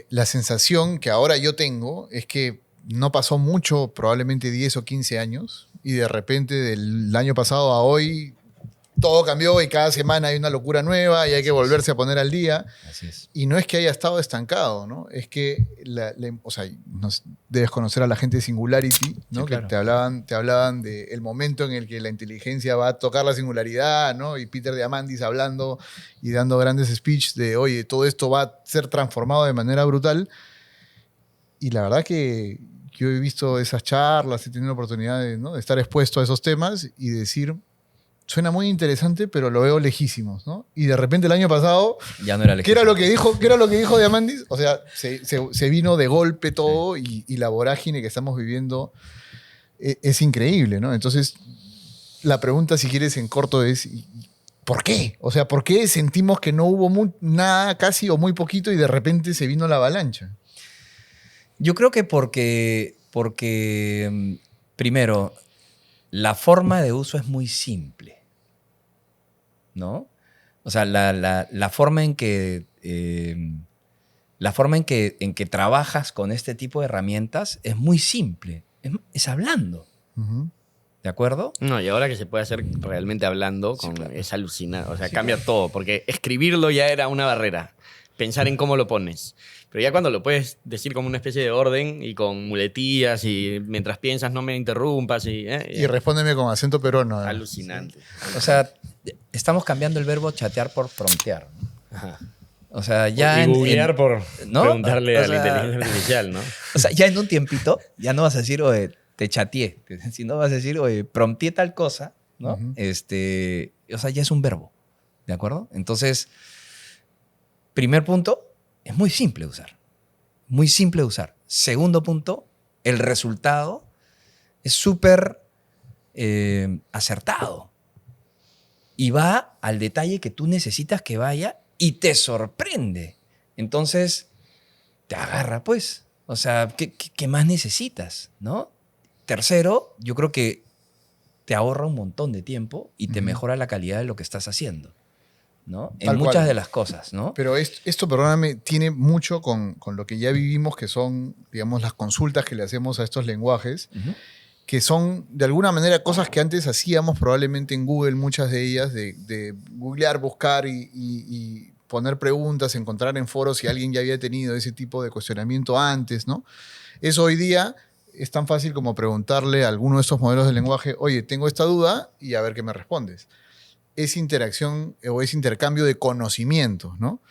la sensación que ahora yo tengo es que no pasó mucho, probablemente 10 o 15 años, y de repente del año pasado a hoy todo cambió y cada semana hay una locura nueva y hay que volverse a poner al día. Así es. Y no es que haya estado estancado, ¿no? Es que, o sea, debes conocer a la gente de Singularity, ¿no? Sí, claro. Que te hablaban del momento en el que la inteligencia va a tocar la singularidad, ¿no? Y Peter Diamandis hablando y dando grandes speeches de, oye, todo esto va a ser transformado de manera brutal. Y la verdad que yo he visto esas charlas, he tenido la oportunidad de, ¿no? de estar expuesto a esos temas y decir, suena muy interesante, pero lo veo lejísimos, ¿no? Y de repente el año pasado, Ya no era ¿qué era lo que dijo Diamandis? O sea, se vino de golpe todo y la vorágine que estamos viviendo es increíble, ¿no? Entonces, la pregunta, si quieres, en corto es, ¿por qué? O sea, ¿por qué sentimos que no hubo nada casi o muy poquito y de repente se vino la avalancha? Yo creo que porque primero, la forma de uso es muy simple, ¿no? O sea, la forma en que trabajas con este tipo de herramientas es muy simple. Es hablando, Ujú. ¿de acuerdo? No, y ahora que se puede hacer realmente hablando, Sí, claro. es alucinante. O sea, cambia todo, porque escribirlo ya era una barrera. Pensar en cómo lo pones. Pero ya cuando lo puedes decir como una especie de orden y con muletillas y mientras piensas no me interrumpas Y ya. respóndeme con acento peruano. además. Alucinante. O sea, estamos cambiando el verbo chatear por promptear, ¿no? Ajá. O sea, ya y googlear por ¿no? preguntarle O a la sea, inteligencia artificial, ¿no? O sea, ya en un tiempito, ya no vas a decir, oye, te chateé, sino vas a decir, oye, prompteé tal cosa, ¿no? Ujú. O sea, ya es un verbo, ¿de acuerdo? Entonces, primer punto, es muy simple de usar. Muy simple de usar. Segundo punto, el resultado es súper acertado. Y va al detalle que tú necesitas que vaya y te sorprende. Entonces, te agarra, pues. O sea, ¿qué más necesitas? ¿No? Tercero, yo creo que te ahorra un montón de tiempo y te Ujú. mejora la calidad de lo que estás haciendo, ¿no? En Tal muchas cual. de las cosas, ¿no? Pero esto, perdóname, tiene mucho con lo que ya vivimos, que son, digamos, las consultas que le hacemos a estos lenguajes. Ujú. que son de alguna manera cosas que antes hacíamos probablemente en Google, muchas de ellas, de googlear, buscar y poner preguntas, encontrar en foros si alguien ya había tenido ese tipo de cuestionamiento antes, ¿no? Eso hoy día es tan fácil como preguntarle a alguno de estos modelos de lenguaje, oye, tengo esta duda y a ver qué me respondes. Es interacción o es intercambio de conocimientos, ¿no?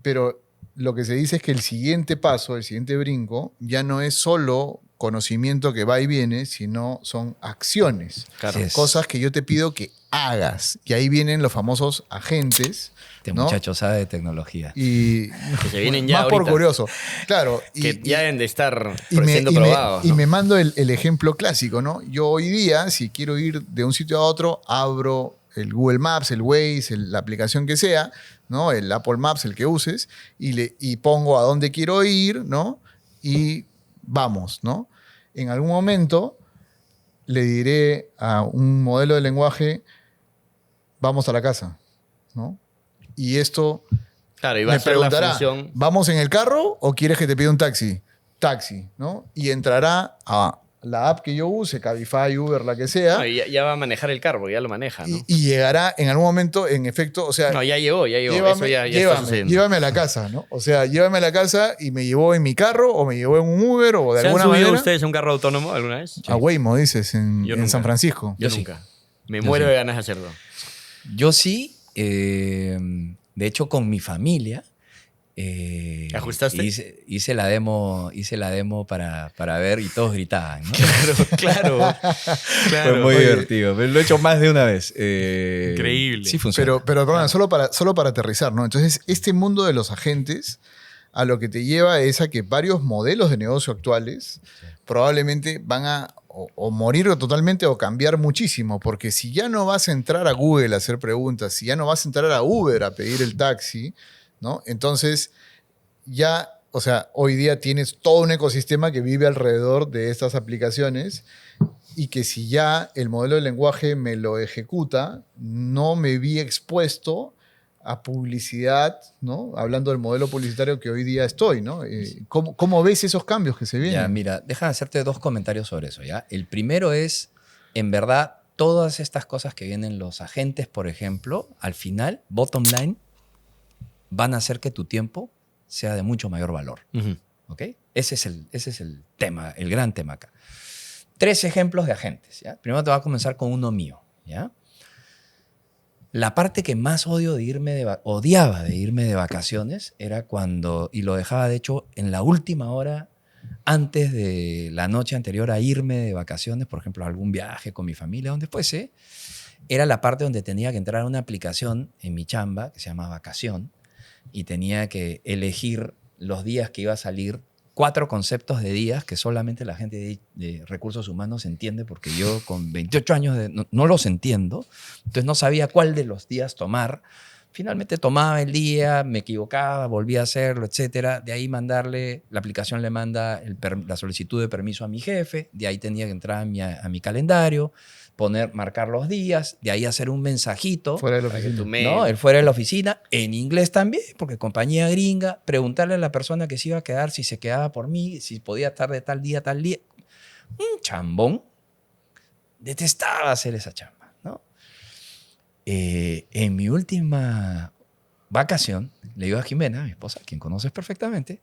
Pero lo que se dice es que el siguiente paso, el siguiente brinco, ya no es solo conocimiento que va y viene, sino son acciones. Claro. Así es. Cosas que yo te pido que hagas. Y ahí vienen los famosos agentes. Este ¿no? muchacho sabe de tecnología. Y Que se vienen ya más por ahorita. curioso. Claro. Que ya deben de estar y me, siendo y me- probados. y ¿no? me mando el ejemplo clásico, ¿no? Yo hoy día, si quiero ir de un sitio a otro, abro el Google Maps, el Waze, la aplicación que sea, ¿no? El Apple Maps, el que uses, y pongo a dónde quiero ir, ¿no? Y vamos, ¿no? En algún momento le diré a un modelo de lenguaje, vamos a la casa, ¿no? Y esto Claro, y va a me ser la preguntará, función. ¿vamos en el carro o quieres que te pida un taxi? Taxi, ¿no? Y entrará a la app que yo use, Cabify, Uber, la que sea, No, y ya va a manejar el carro, porque ya lo maneja, ¿no? y llegará en algún momento, en efecto, o sea, No, ya llegó. llévame, Eso ya está llévame, sucediendo. llévame a la casa, ¿no? O sea, llévame a la casa y me llevó en mi carro o me llevó en un Uber o de ¿Se han alguna subido manera. ustedes a un carro autónomo alguna vez? A Waymo, dices, Yo en nunca. San Francisco. Yo sí. nunca. Me Yo muero sí. de ganas de hacerlo. Yo sí, de hecho con mi familia. ¿Ajustaste? Hice la demo para ver y todos gritaban, ¿no? Claro. Fue muy Oye, divertido. Pero lo he hecho más de una vez. Increíble. Sí funciona. Pero perdona, solo para aterrizar, ¿no? Entonces, este mundo de los agentes a lo que te lleva es a que varios modelos de negocio actuales probablemente van a o morir totalmente o cambiar muchísimo, porque si ya no vas a entrar a Google a hacer preguntas, si ya no vas a entrar a Uber a pedir el taxi, ¿no? Entonces, ya, o sea, hoy día tienes todo un ecosistema que vive alrededor de estas aplicaciones y que si ya el modelo de lenguaje me lo ejecuta, no me vi expuesto a publicidad, ¿no? Hablando del modelo publicitario que hoy día estoy, ¿no? ¿Cómo ves esos cambios que se vienen? Ya, mira, déjame hacerte dos comentarios sobre eso, ¿ya? El primero es, en verdad, todas estas cosas que vienen los agentes, por ejemplo, al final, bottom line, van a hacer que tu tiempo sea de mucho mayor valor, ¿ok? Ese es el tema, el gran tema acá. 3 ejemplos de agentes, ¿ya? Primero te voy a comenzar con uno mío, ¿ya? La parte que más odiaba de irme de vacaciones era cuando, y lo dejaba de hecho en la última hora antes de la noche anterior a irme de vacaciones, por ejemplo, a algún viaje con mi familia, donde fuese, era la parte donde tenía que entrar a una aplicación en mi chamba que se llama Vacación y tenía que elegir los días que iba a salir, 4 conceptos de días que solamente la gente de recursos humanos entiende, porque yo con 28 años no los entiendo, entonces no sabía cuál de los días tomar. Finalmente tomaba el día, me equivocaba, volvía a hacerlo, etc. De ahí mandarle, la aplicación le manda la solicitud de permiso a mi jefe, de ahí tenía que entrar a mi calendario, marcar los días, de ahí hacer un mensajito. Fuera de la Para que oficina. tu mail- ¿No? Él fuera de la oficina, en inglés también, porque compañía gringa, preguntarle a la persona que se iba a quedar si se quedaba por mí, si podía estar de tal día a tal día. Un chambón. Detestaba hacer esa chamba, ¿no? En mi última vacación, le digo a Jimena, mi esposa, quien conoces perfectamente,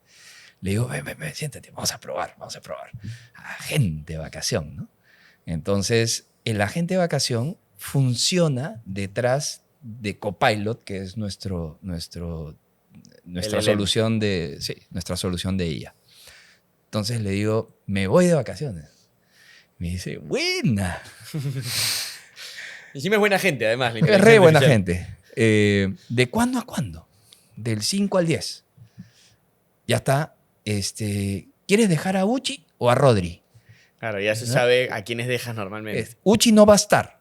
le digo, ven, siéntate, vamos a probar. Agente de vacación, ¿no? Entonces, el agente de vacación funciona detrás de Copilot, que es nuestra LLM. solución nuestra solución de IA. Entonces le digo, me voy de vacaciones. Me dice, buena. Encima es buena gente, además. la Es inteligencia re buena artificial. gente. ¿De cuándo a cuándo? Del 5 al 10. Ya está. ¿Quieres dejar a Uchi o a Rodri? Claro, ya se sabe a quiénes dejas normalmente. Uchi no va a estar.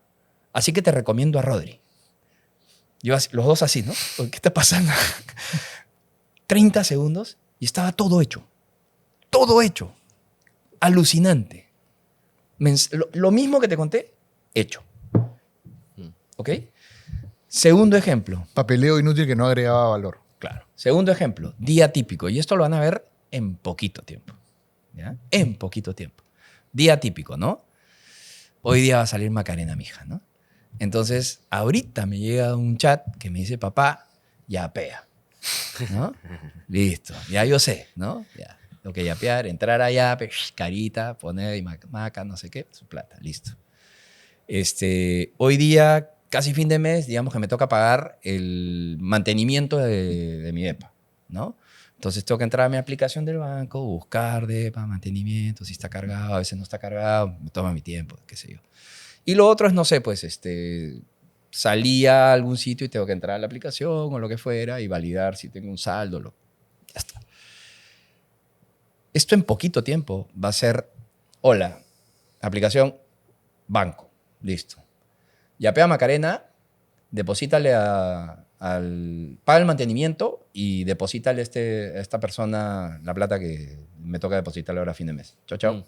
Así que te recomiendo a Rodri. Los dos así, ¿no? ¿Qué está pasando? 30 segundos y estaba todo hecho. Todo hecho. Alucinante. Lo mismo que te conté, hecho. ¿Ok? Segundo ejemplo. Papeleo inútil que no agregaba valor. Claro. Segundo ejemplo, día típico. Y esto lo van a ver en poquito tiempo. ¿Ya? En poquito tiempo. Día típico, ¿no? hoy día va a salir Macarena, mija, ¿no? Entonces, ahorita me llega un chat que me dice, papá, yapea, ¿no? Listo, ya yo sé, ¿no? Ya, tengo que yapear, entrar a Yape, carita, poner y maca, no sé qué, su plata, listo. Hoy día, casi fin de mes, digamos que me toca pagar el mantenimiento de mi DEPA, ¿no? Entonces tengo que entrar a mi aplicación del banco, buscar DEPA, mantenimiento, si está cargado, a veces no está cargado, me toma mi tiempo, qué sé yo. Y lo otro es, no sé, pues salí a algún sitio y tengo que entrar a la aplicación o lo que fuera y validar si tengo un saldo. Ya está. Esto en poquito tiempo va a ser, hola, aplicación, banco, listo. Yapea Macarena, deposítale paga el mantenimiento y deposítale a esta persona la plata que me toca depositarle ahora a fin de mes. Chao, chao.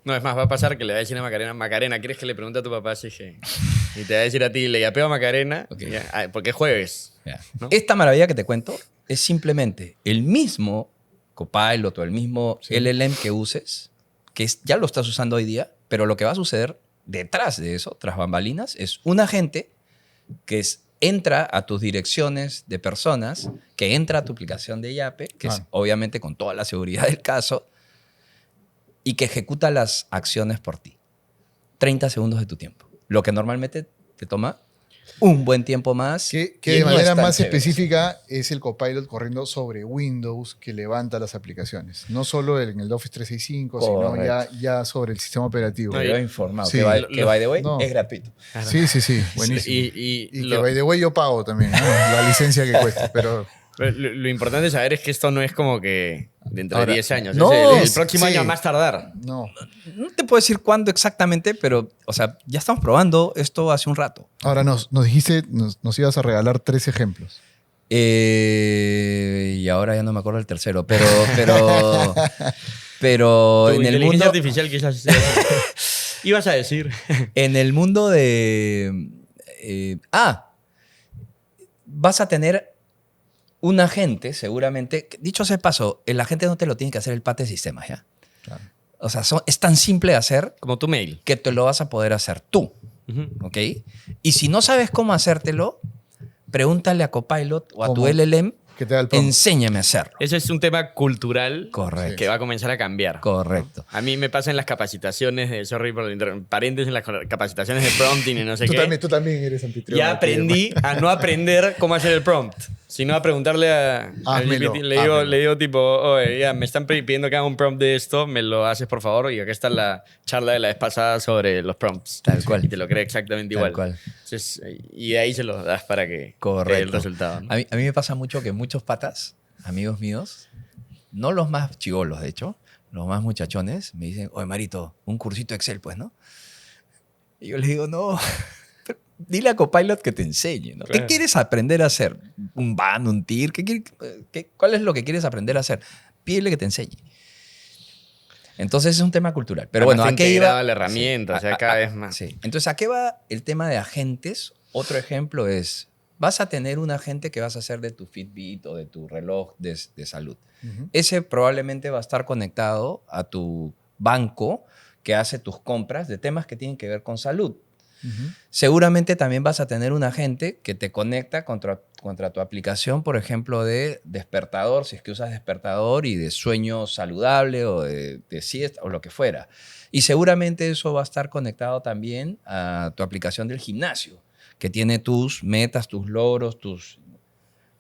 No, es más, va a pasar que le va a decir a Macarena, Macarena, ¿quieres que le pregunte a tu papá si que... Y te va a decir a ti, le yapeo a Macarena, Okay. porque es jueves. Ya. ¿No? Esta maravilla que te cuento es simplemente el mismo Copilot o el mismo LLM que uses, ya lo estás usando hoy día, pero lo que va a suceder detrás de eso, tras bambalinas, es un agente que entra a tus direcciones de personas, que entra a tu aplicación de Yape, que es obviamente con toda la seguridad del caso, y que ejecuta las acciones por ti. 30 segundos de tu tiempo. Lo que normalmente te toma un buen tiempo más. Que y de no manera es tan más chévere. específica es el Copilot corriendo sobre Windows que levanta las aplicaciones. No solo en el Office 365, sino ya sobre el sistema operativo. Te veo informado. Sí. Que by the way, No. es gratuito. Sí, buenísimo. Y que by the way yo pago también, ¿no? La licencia que cuesta, pero... Lo importante saber es que esto no es como que dentro Ahora, de 10 años. no, es el próximo sí. año a más tardar. No. No te puedo decir cuándo exactamente, pero, o sea, ya estamos probando esto hace un rato. Ahora nos dijiste, nos ibas a regalar 3 ejemplos. Y ahora ya no me acuerdo el tercero, pero Tu en el inteligencia mundo... artificial quizás... Ibas a decir... En el mundo de... vas a tener un agente, seguramente. Dicho sea de paso, el agente no te lo tiene que hacer el pate de sistemas, ¿ya? Claro. O sea, es tan simple de hacer Como tu mail. que te lo vas a poder hacer tú, Ujú. ¿ok? Y si no sabes cómo hacértelo, pregúntale a Copilot o a tu ¿Cómo? LLM, Que te da el prompt. enséñame a hacerlo. Ese es un tema cultural Correcto. que va a comenzar a cambiar. Correcto. A mí me pasa en las capacitaciones de, sorry por el paréntesis, en las capacitaciones de prompting y no sé qué. Tú también eres anfitrión. Ya aquí, aprendí a no aprender cómo hacer el prompt, sino a preguntarle a Házmelo, GPT. házmelo. Le digo tipo, oye, ya me están pidiendo que haga un prompt de esto, me lo haces por favor. Y acá está la charla de la vez pasada sobre los prompts. Tal cual. Y te lo cree exactamente Tal igual. cual. Entonces, y de ahí se lo das para que te dé el Correcto. resultado, ¿no? A mí me pasa mucho que muchos patas, amigos míos, no los más chivolos, de hecho, los más muchachones, me dicen, oye, Marito, un cursito Excel, pues, ¿no? Y yo les digo, no, dile a Copilot que te enseñe, ¿no? Claro. ¿Qué quieres aprender a hacer? ¿Un ban, un tir? ¿Cuál es lo que quieres aprender a hacer? Pídele que te enseñe. Entonces es un tema cultural. Pero Además, bueno, ¿a está qué integrada iba? la herramienta, o sea, cada vez más. Sí. Entonces, ¿a qué va el tema de agentes? Otro ejemplo es, vas a tener un agente que vas a hacer de tu Fitbit o de tu reloj de salud. Ujú. Ese probablemente va a estar conectado a tu banco que hace tus compras de temas que tienen que ver con salud. Ujú. Seguramente también vas a tener un agente que te conecta contra tu aplicación, por ejemplo, de despertador, si es que usas despertador, y de sueño saludable o de siesta o lo que fuera. Y seguramente eso va a estar conectado también a tu aplicación del gimnasio, que tiene tus metas, tus logros,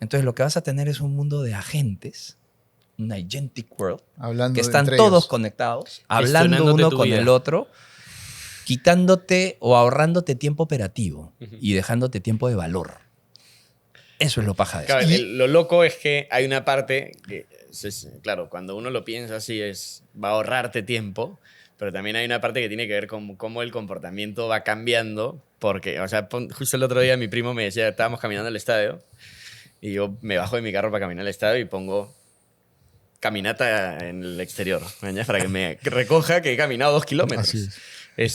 Entonces lo que vas a tener es un mundo de agentes, un agentic world, Hablando que están entre todos ellos. conectados, hablando Gestionándote uno tu con vida. el otro, quitándote o ahorrándote tiempo operativo Ujú. y dejándote tiempo de valor. Eso es lo paja de Claro, esto. lo loco es que hay una parte que, claro, cuando uno lo piensa así va a ahorrarte tiempo, pero también hay una parte que tiene que ver con cómo el comportamiento va cambiando, porque, o sea, justo el otro día mi primo me decía, estábamos caminando al estadio, y yo me bajo de mi carro para caminar al estadio y pongo caminata en el exterior, ¿me entiendes? Para que me recoja que he caminado 2 kilómetros. Así es.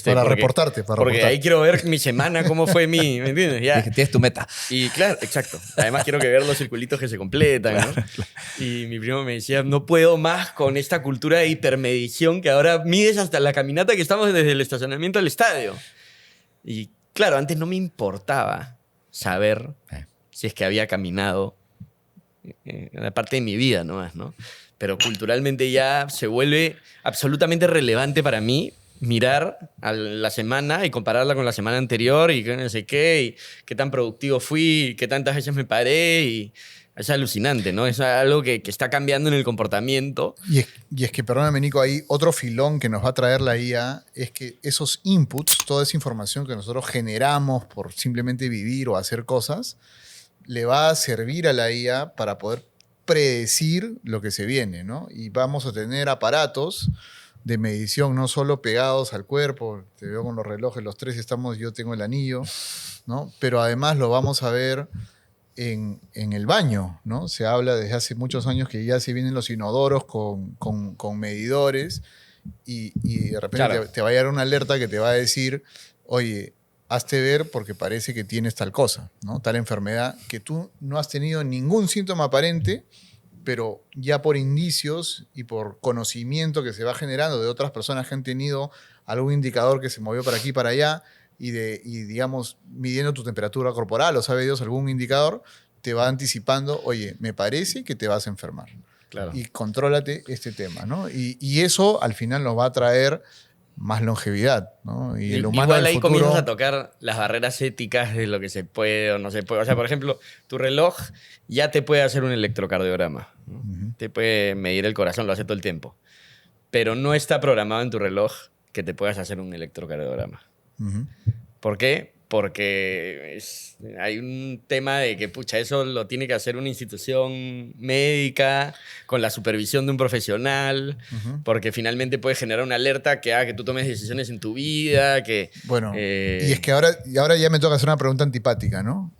Para porque, reportarte. Porque ahí quiero ver mi semana, cómo fue ¿me entiendes? Ya. Es que tienes tu meta. Y claro, exacto. Además quiero que ver los circulitos que se completan, ¿no? Y mi primo me decía, no puedo más con esta cultura de hipermedición que ahora mides hasta la caminata que estamos desde el estacionamiento al estadio. Y claro, antes no me importaba saber si es que había caminado una parte de mi vida nomás, ¿no? Pero culturalmente ya se vuelve absolutamente relevante para mí mirar a la semana y compararla con la semana anterior y no sé qué, y qué tan productivo fui, qué tantas veces me paré, y es alucinante, ¿no? Es algo que está cambiando en el comportamiento. Y es que, perdóname, Nico, ahí otro filón que nos va a traer la IA es que esos inputs, toda esa información que nosotros generamos por simplemente vivir o hacer cosas, le va a servir a la IA para poder predecir lo que se viene, ¿no? Y vamos a tener aparatos de medición no solo pegados al cuerpo, te veo con los relojes, los tres estamos, yo tengo el anillo, ¿no? Pero además lo vamos a ver en el baño, ¿no? Se habla desde hace muchos años que ya se vienen los inodoros con medidores y de repente Claro. te va a llegar una alerta que te va a decir, oye, hazte ver porque parece que tienes tal cosa, ¿no? Tal enfermedad que tú no has tenido ningún síntoma aparente, pero ya por indicios y por conocimiento que se va generando de otras personas que han tenido algún indicador que se movió para aquí y para allá y digamos, midiendo tu temperatura corporal o sabe Dios algún indicador, te va anticipando, oye, me parece que te vas a enfermar. Claro. Y contrólate este tema, ¿no? Y eso al final nos va a traer más longevidad, ¿no? Y el humano igual del ahí futuro... comienzas a tocar las barreras éticas de lo que se puede o no se puede. O sea, por ejemplo, tu reloj ya te puede hacer un electrocardiograma, ¿no? Te puede medir el corazón, lo hace todo el tiempo. Pero no está programado en tu reloj que te puedas hacer un electrocardiograma. Ujú. ¿Por qué? Porque hay un tema de que, pucha, eso lo tiene que hacer una institución médica con la supervisión de un profesional, porque finalmente puede generar una alerta que haga que tú tomes decisiones en tu vida, que... Bueno, y es que ahora ya me toca hacer una pregunta antipática, ¿no?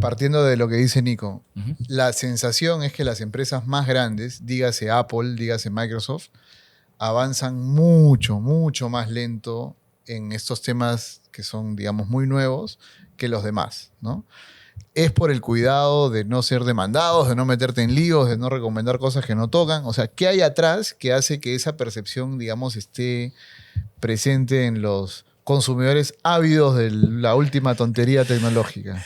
Partiendo de lo que dice Nico, la sensación es que las empresas más grandes, dígase Apple, dígase Microsoft, avanzan mucho, mucho más lento en estos temas que son, digamos, muy nuevos que los demás, ¿no? Es por el cuidado de no ser demandados, de no meterte en líos, de no recomendar cosas que no tocan. O sea, ¿qué hay atrás que hace que esa percepción, digamos, esté presente en los consumidores ávidos de la última tontería tecnológica?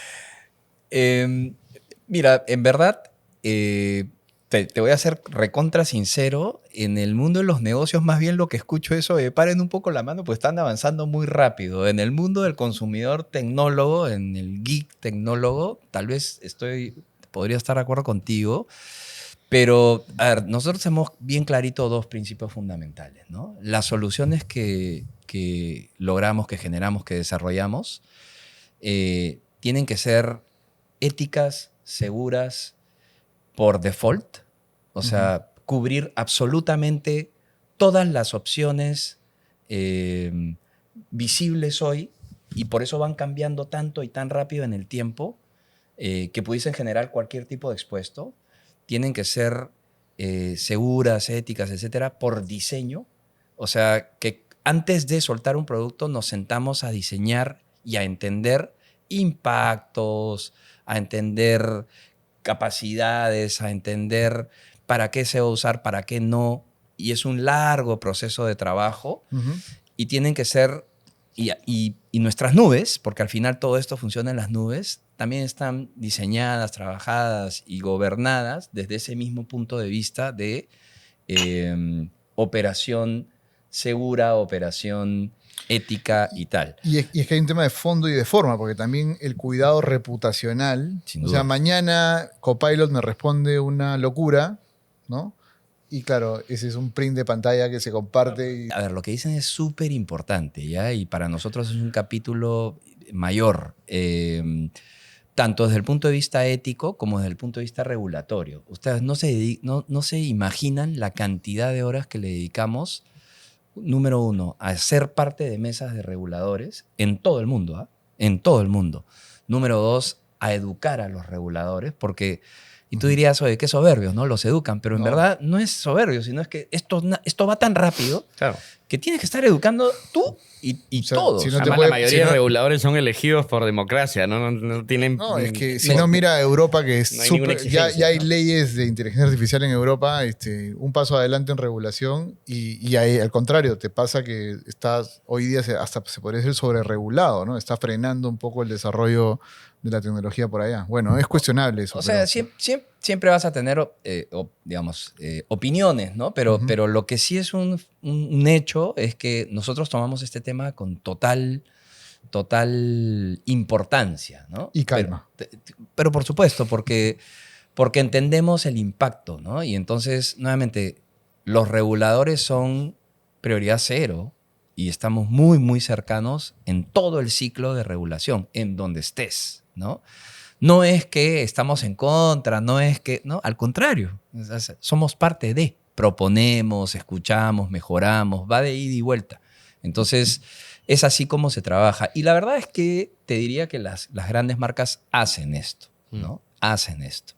Mira, en verdad, te voy a ser recontra sincero. En el mundo de los negocios, más bien lo que escucho es, paren un poco la mano, pues están avanzando muy rápido. En el mundo del consumidor tecnólogo, en el geek tecnólogo, tal vez podría estar de acuerdo contigo, pero a ver, nosotros tenemos bien clarito dos principios fundamentales, ¿no? Las soluciones que logramos, que generamos, que desarrollamos, tienen que ser éticas, seguras, por default, o sea, cubrir absolutamente todas las opciones visibles hoy, y por eso van cambiando tanto y tan rápido en el tiempo que pudiesen generar cualquier tipo de expuesto. Tienen que ser seguras, éticas, etcétera, por diseño. O sea, que antes de soltar un producto nos sentamos a diseñar y a entender impactos, a entender capacidades, a entender para qué se va a usar, para qué no. Y es un largo proceso de trabajo. Y tienen que ser, y nuestras nubes, porque al final todo esto funciona en las nubes, también están diseñadas, trabajadas y gobernadas desde ese mismo punto de vista de operación segura, operación ética y tal. Y es que hay un tema de fondo y de forma, porque también el cuidado reputacional. Sin O duda. sea, mañana Copilot me responde una locura, ¿no? Y claro, ese es un print de pantalla que se comparte. Y... A ver, lo que dicen es súper importante, ¿ya? Y para nosotros es un capítulo mayor, tanto desde el punto de vista ético como desde el punto de vista regulatorio. Ustedes no se imaginan la cantidad de horas que le dedicamos, número uno, a ser parte de mesas de reguladores en todo el mundo, ¿ah? En todo el mundo. Número dos, a educar a los reguladores, porque... Y tú dirías, oye, qué soberbios, ¿no? Los educan, pero en verdad no es soberbio, sino es que esto va tan rápido Claro. que tienes que estar educando tú y O sea, todos. si no te Además, puede- la mayoría si no- de reguladores son elegidos por democracia, no tienen... No, es que si no mira Europa, que es No hay ninguna súper. Ya exigencia, hay ¿no? leyes de inteligencia artificial en Europa, un paso adelante en regulación, y ahí, al contrario, te pasa que estás hoy día hasta se podría decir sobreregulado, ¿no? Está frenando un poco el desarrollo de la tecnología por allá. Bueno, es cuestionable eso. O sea, pero- siempre vas a tener, digamos, opiniones, ¿no? Pero, Ujú. pero lo que sí es un hecho es que nosotros tomamos este tema con total importancia, ¿no? Y calma. Pero por supuesto, porque entendemos el impacto, ¿no? Y entonces, nuevamente, los reguladores son prioridad cero y estamos muy, muy cercanos en todo el ciclo de regulación, en donde estés, ¿no? No es que estamos en contra, no es que, no, al contrario, somos parte de, proponemos, escuchamos, mejoramos, va de ida y vuelta. Entonces, es así como se trabaja. Y la verdad es que te diría que las grandes marcas hacen esto, ¿no? Hacen esto.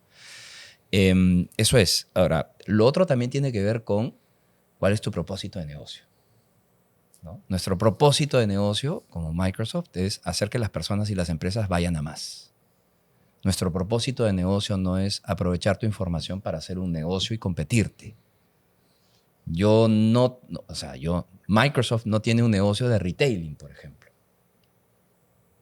Eso es. Ahora, lo otro también tiene que ver con cuál es tu propósito de negocio, ¿no? Nuestro propósito de negocio como Microsoft es hacer que las personas y las empresas vayan a más. Nuestro propósito de negocio no es aprovechar tu información para hacer un negocio y competirte. Microsoft no tiene un negocio de retailing, por ejemplo.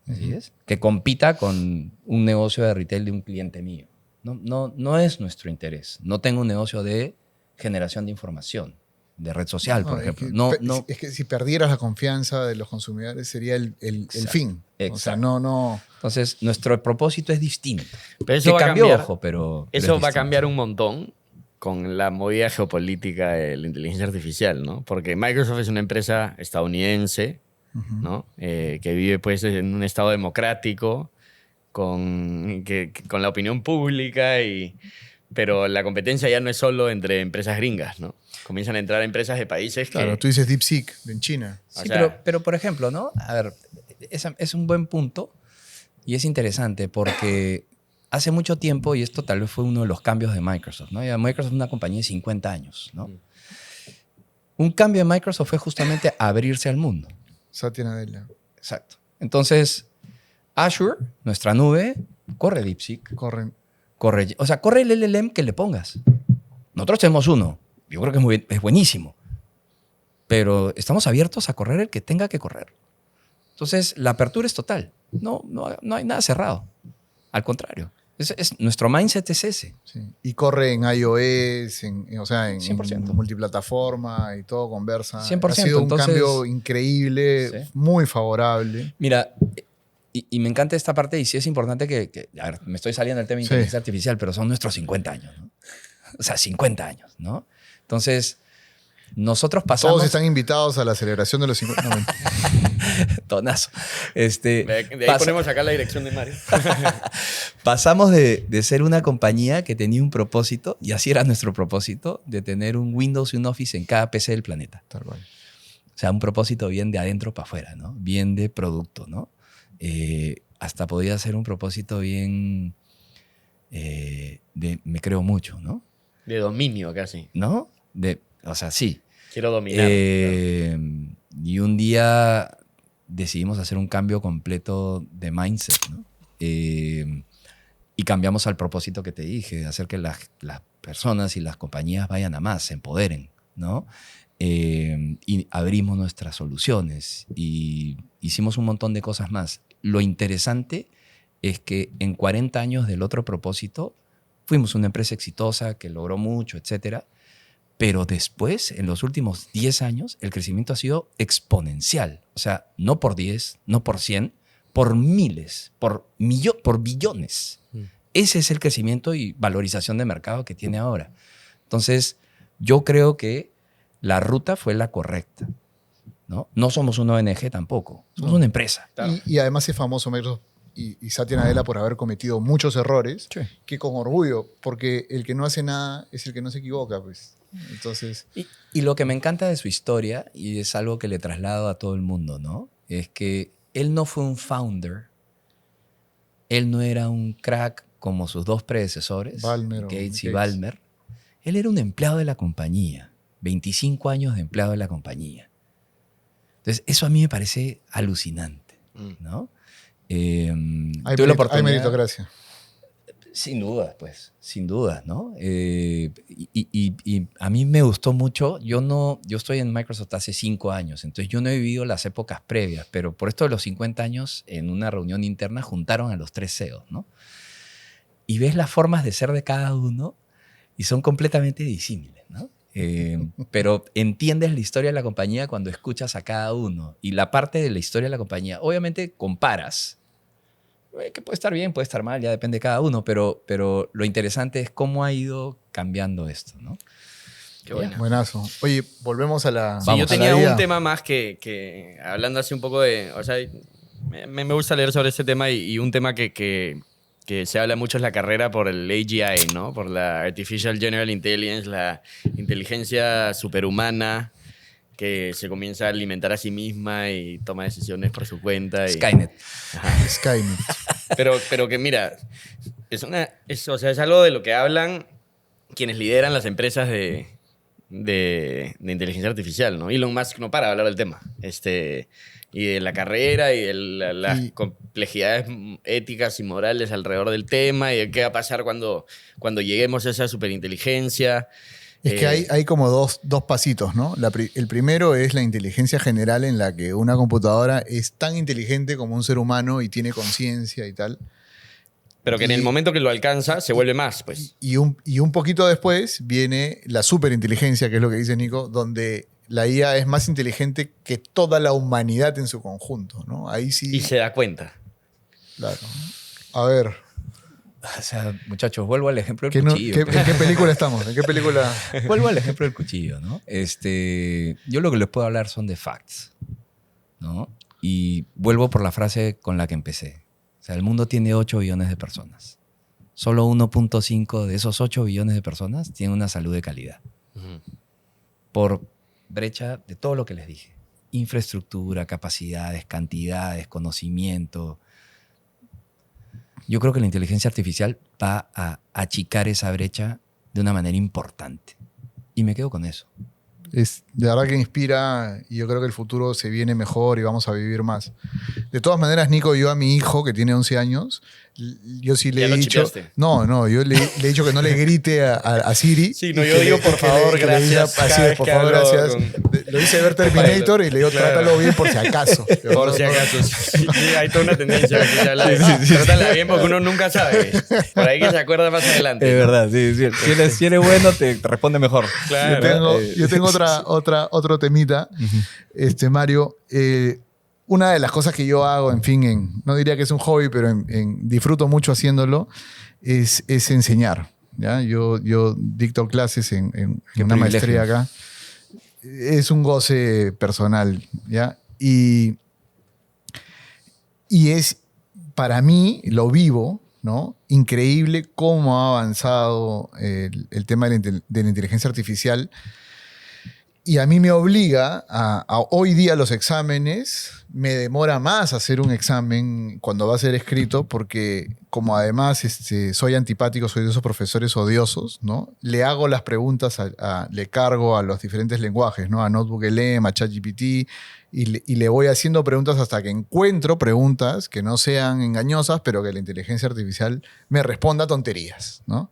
¿Así es? Que compita con un negocio de retail de un cliente mío. No es nuestro interés. No tengo un negocio de generación de información, de red social, por ejemplo. Es que si perdieras la confianza de los consumidores sería el Exacto, fin. O sea, exacto. no. Entonces, nuestro propósito es distinto. Pero eso Que va a cambió, cambiar. ojo, pero Eso es va a distinto. cambiar un montón con la movida geopolítica de la inteligencia artificial, ¿no? Porque Microsoft es una empresa estadounidense, ¿no? Que vive pues en un estado democrático con la opinión pública, pero la competencia ya no es solo entre empresas gringas, ¿no? Comienzan a entrar empresas de países Claro, que... tú dices DeepSeek en China. Sí, O sea- pero por ejemplo, ¿no? A ver, es un buen punto y es interesante porque hace mucho tiempo, y esto tal vez fue uno de los cambios de Microsoft, ¿no? Ya Microsoft es una compañía de 50 años, ¿no? Un cambio de Microsoft fue justamente abrirse al mundo. Satya Nadella. Exacto. Entonces, Azure, nuestra nube, corre DeepSeek, Corren. corre el LLM que le pongas. Nosotros tenemos uno. Yo creo que es buenísimo. Pero estamos abiertos a correr el que tenga que correr. Entonces, la apertura es total. No hay nada cerrado. Al contrario. Nuestro mindset es ese. Sí. Y corre en iOS, o sea, en 100%. multiplataforma y todo conversa. 100%, Ha sido un entonces- cambio increíble, Sí. muy favorable. Mira, y me encanta esta parte y sí es importante a ver, me estoy saliendo del tema de Sí. inteligencia artificial, pero son nuestros 50 años, ¿no? O sea, 50 años, ¿no? Entonces, nosotros pasamos... Todos están invitados a la celebración de los 50. No, mentira. Tonazo. De ahí ponemos acá la dirección de Mario. Pasamos de ser una compañía que tenía un propósito, y así era nuestro propósito, de tener un Windows y un Office en cada PC del planeta. Tal cual. O sea, un propósito bien de adentro para afuera, ¿no? Bien de producto, ¿no? Hasta podía ser un propósito bien de me creo mucho, ¿no? De dominio casi. ¿No? O sea, sí. Quiero dominar. Y un día decidimos hacer un cambio completo de mindset, ¿no? Y cambiamos al propósito que te dije, de hacer que las personas y las compañías vayan a más, se empoderen, ¿no? Y abrimos nuestras soluciones y hicimos un montón de cosas más. Lo interesante es que en 40 años del otro propósito fuimos una empresa exitosa que logró mucho, etcétera. Pero después, en los últimos 10 años, el crecimiento ha sido exponencial. O sea, no por 10, no por 100, por miles, por billones. Ese es el crecimiento y valorización de mercado que tiene ahora. Entonces, yo creo que la ruta fue la correcta, ¿no? No somos una ONG tampoco, somos una empresa. Claro. Y además es famoso Microsoft y Satya Nadella por haber cometido muchos errores, Sí. que con orgullo, porque el que no hace nada es el que no se equivoca, pues. Entonces, Y lo que me encanta de su historia, y es algo que le traslado a todo el mundo, ¿no? Es que él no fue un founder, él no era un crack como sus dos predecesores, Ballmer o Gates y Gates. Ballmer. Él era un empleado de la compañía, 25 años de empleado de la compañía. Entonces, eso a mí me parece alucinante, ¿no? Hay meritocracia. Sin duda, pues, sin duda, ¿no? Y a mí me gustó mucho. Yo estoy en Microsoft hace 5 años, entonces yo no he vivido las épocas previas, pero por esto de los 50 años, en una reunión interna juntaron a los 3 CEOs, ¿no? Y ves las formas de ser de cada uno y son completamente disímiles, ¿no? Pero entiendes la historia de la compañía cuando escuchas a cada uno. Y la parte de la historia de la compañía, obviamente comparas, que puede estar bien, puede estar mal, ya depende de cada uno, pero lo interesante es cómo ha ido cambiando esto, ¿no? Qué bueno. Buenazo. Oye, volvemos a la... Sí, yo tenía un un tema más que hablando así un poco de... O sea, me gusta leer sobre este tema y un tema que se habla mucho es la carrera por el AGI, ¿no? Por la Artificial General Intelligence, la inteligencia superhumana que se comienza a alimentar a sí misma y toma decisiones por su cuenta. Skynet. Skynet. Pero que mira, o sea, es algo de lo que hablan quienes lideran las empresas de inteligencia artificial, ¿no? Elon Musk no para de hablar del tema. Y de la carrera y de las complejidades éticas y morales alrededor del tema y de qué va a pasar cuando lleguemos a esa superinteligencia. Es que hay como dos pasitos, ¿no? El primero es la inteligencia general en la que una computadora es tan inteligente como un ser humano y tiene conciencia y tal. Pero que en el momento que lo alcanza se vuelve más, pues. Y un poquito después viene la superinteligencia, que es lo que dice Nico, donde la IA es más inteligente que toda la humanidad en su conjunto, ¿no? Ahí sí... Y se da cuenta. Claro. A ver... O sea, muchachos, vuelvo al ejemplo del cuchillo. ¿En qué película estamos? ¿En qué película? Vuelvo al ejemplo del cuchillo, ¿no? Yo lo que les puedo hablar son de facts, ¿no? Y vuelvo por la frase con la que empecé. O sea, el mundo tiene 8 billones de personas. Solo 1.5 de esos 8 billones de personas tienen una salud de calidad. Por brecha de todo lo que les dije. Infraestructura, capacidades, cantidades, conocimiento. Yo creo que la inteligencia artificial va a achicar esa brecha de una manera importante. Y me quedo con eso. Es de verdad que inspira y yo creo que el futuro se viene mejor y vamos a vivir más. De todas maneras, Nico, yo a mi hijo, que tiene 11 años, yo sí le he dicho... Chipeaste. No, yo le he dicho que no le grite a Siri. Sí, no, yo digo por favor, gracias. Así es, por favor, gracias. Lo hice ver Terminator y le digo, trátalo bien por si acaso. Por si acaso. Sí, hay toda una tendencia que se habla de trátala bien porque uno nunca sabe. Por ahí que se acuerda más adelante. Es verdad, sí. Si eres bueno, te responde mejor. Claro. Yo tengo otro temita, Mario. Una de las cosas que yo hago, en fin, no diría que es un hobby, pero disfruto mucho haciéndolo, es enseñar. ¿ya? Yo dicto clases en una maestría acá. Es un goce personal, ¿ya? Y es, para mí, lo vivo, ¿no? Increíble cómo ha avanzado el tema de la inteligencia artificial. Y a mí me obliga a hoy día los exámenes, me demora más hacer un examen cuando va a ser escrito, porque como además soy antipático, soy de esos profesores odiosos, ¿no? Le hago las preguntas, le cargo a los diferentes lenguajes, ¿no? A NotebookLM, a ChatGPT, y le voy haciendo preguntas hasta que encuentro preguntas que no sean engañosas, pero que la inteligencia artificial me responda tonterías, ¿no?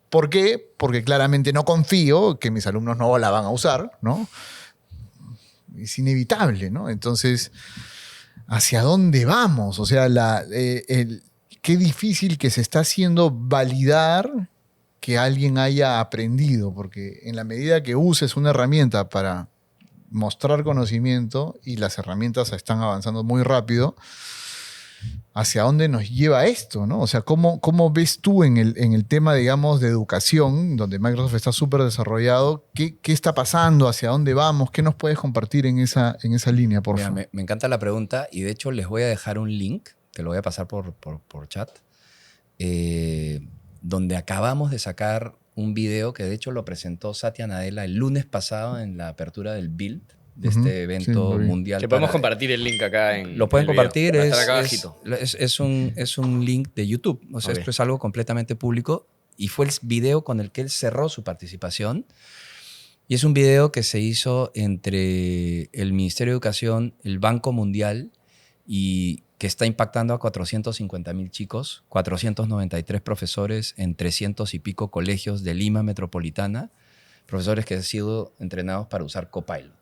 ¿Por qué? Porque claramente no confío que mis alumnos no la van a usar, ¿no? Es inevitable, ¿no? Entonces, ¿hacia dónde vamos? O sea, qué difícil que se está haciendo validar que alguien haya aprendido, porque en la medida que uses una herramienta para mostrar conocimiento y las herramientas están avanzando muy rápido, ¿hacia dónde nos lleva esto? ¿no? O sea, ¿cómo ves tú en el tema, digamos, de educación, donde Microsoft está súper desarrollado? ¿Qué está pasando? ¿Hacia dónde vamos? ¿Qué nos puedes compartir en esa línea, por favor? Me encanta la pregunta y de hecho les voy a dejar un link, te lo voy a pasar por chat, donde acabamos de sacar un video que de hecho lo presentó Satya Nadella el lunes pasado en la apertura del Build, de este evento mundial. Que podemos compartir el link acá en lo pueden compartir, es un link de YouTube. O sea, esto es algo completamente público y fue el video con el que él cerró su participación. Y es un video que se hizo entre el Ministerio de Educación, el Banco Mundial, y que está impactando a 450,000 chicos, 493 profesores en 300 y pico colegios de Lima metropolitana, profesores que han sido entrenados para usar Copilot.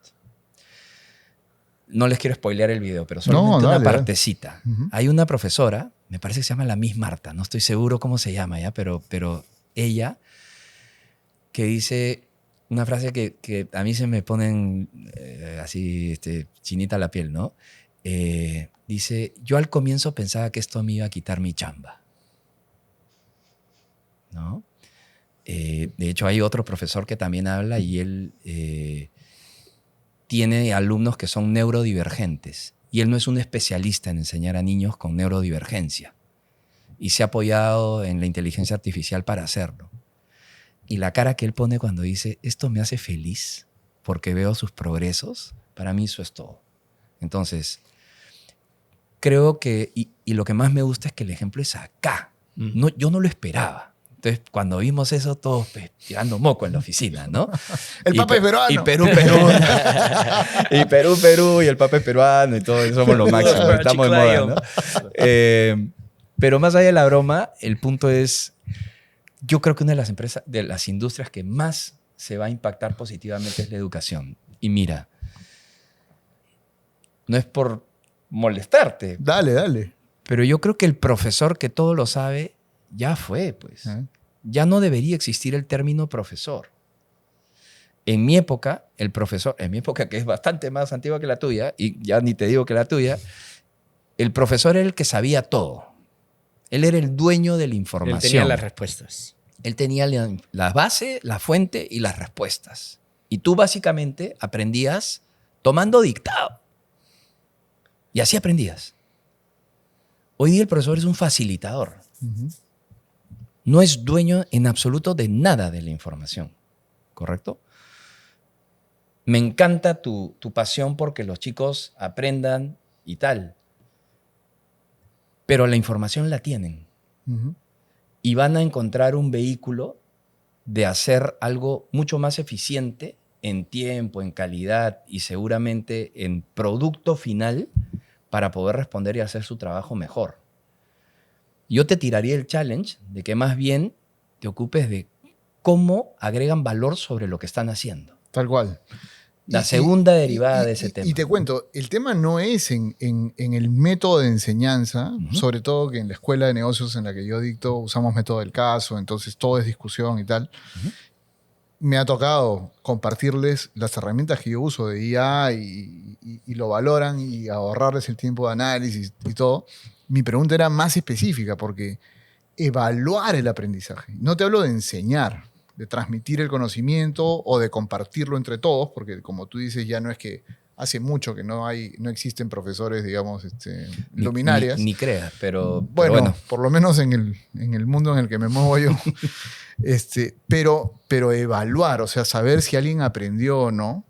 No les quiero spoilear el video, pero solamente una partecita. Uh-huh. Hay una profesora, me parece que se llama la Miss Marta, no estoy seguro cómo se llama ya, pero ella que dice una frase que a mí se me ponen así chinita la piel, ¿no? Dice, yo al comienzo pensaba que esto me iba a quitar mi chamba, ¿no? De hecho, hay otro profesor que también habla y él tiene alumnos que son neurodivergentes y él no es un especialista en enseñar a niños con neurodivergencia y se ha apoyado en la inteligencia artificial para hacerlo. Y la cara que él pone cuando dice, esto me hace feliz porque veo sus progresos, para mí eso es todo. Entonces, creo que, y lo que más me gusta es que el ejemplo es acá. No, yo no lo esperaba. Entonces, cuando vimos eso, todos tirando moco en la oficina, ¿no? El Papa es peruano. Y Perú. Y Perú, y el Papa es peruano, y todo, somos lo máximo, estamos de moda, ¿no? Pero más allá de la broma, el punto es, yo creo que una de las empresas, de las industrias que más se va a impactar positivamente es la educación. Y mira, no es por molestarte. Dale. Pero yo creo que el profesor que todo lo sabe ya fue, pues. Ya no debería existir el término profesor. En mi época, el profesor, en mi época que es bastante más antigua que la tuya, y ya ni te digo que la tuya, el profesor era el que sabía todo. Él era el dueño de la información. Él tenía las respuestas. Él tenía la base, la fuente y las respuestas. Y tú básicamente aprendías tomando dictado. Y así aprendías. Hoy día el profesor es un facilitador. Uh-huh. No es dueño en absoluto de nada de la información. ¿Correcto? Me encanta tu pasión porque los chicos aprendan y tal. Pero la información la tienen. Uh-huh. Y van a encontrar un vehículo de hacer algo mucho más eficiente en tiempo, en calidad y seguramente en producto final para poder responder y hacer su trabajo mejor. Yo te tiraría el challenge de que más bien te ocupes de cómo agregan valor sobre lo que están haciendo. Tal cual. La segunda derivada de ese tema. Y te cuento, el tema no es en el método de enseñanza, uh-huh. Sobre todo que en la escuela de negocios en la que yo dicto usamos método del caso, entonces todo es discusión y tal. Uh-huh. Me ha tocado compartirles las herramientas que yo uso de IA y lo valoran y ahorrarles el tiempo de análisis y todo. Mi pregunta era más específica porque evaluar el aprendizaje. No te hablo de enseñar, de transmitir el conocimiento o de compartirlo entre todos, porque como tú dices, ya no es que hace mucho que no existen profesores, digamos, luminarias. Ni creas, pero bueno, por lo menos en el mundo en el que me muevo yo. Pero evaluar, o sea, saber si alguien aprendió o no,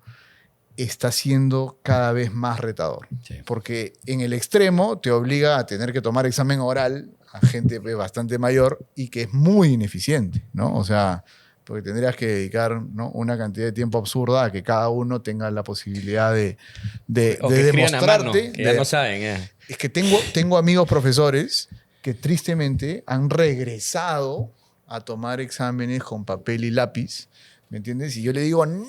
está siendo cada vez más retador. Sí. Porque en el extremo te obliga a tener que tomar examen oral a gente bastante mayor y que es muy ineficiente, ¿no? O sea, porque tendrías que dedicar, ¿no?, una cantidad de tiempo absurda a que cada uno tenga la posibilidad de demostrarte. Que ya no saben. Es que tengo amigos profesores que tristemente han regresado a tomar exámenes con papel y lápiz, ¿me entiendes? Y yo le digo, no,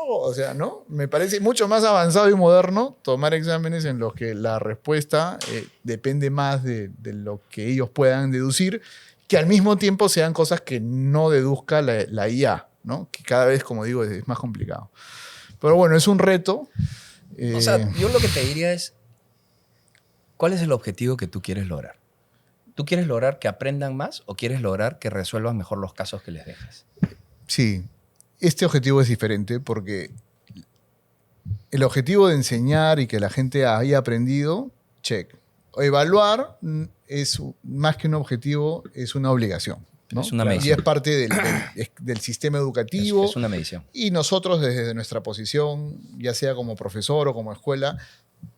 o sea, ¿no? Me parece mucho más avanzado y moderno tomar exámenes en los que la respuesta depende más de lo que ellos puedan deducir, que al mismo tiempo sean cosas que no deduzca la IA, ¿no? Que cada vez, como digo, es más complicado. Pero bueno, es un reto. O sea, yo lo que te diría es, ¿cuál es el objetivo que tú quieres lograr? ¿Tú quieres lograr que aprendan más o quieres lograr que resuelvan mejor los casos que les dejas? Sí, este objetivo es diferente porque el objetivo de enseñar y que la gente haya aprendido, check. Evaluar es más que un objetivo, es una obligación. ¿no? Es una Y medición. es parte del sistema educativo. Es una medición. Y nosotros desde nuestra posición, ya sea como profesor o como escuela,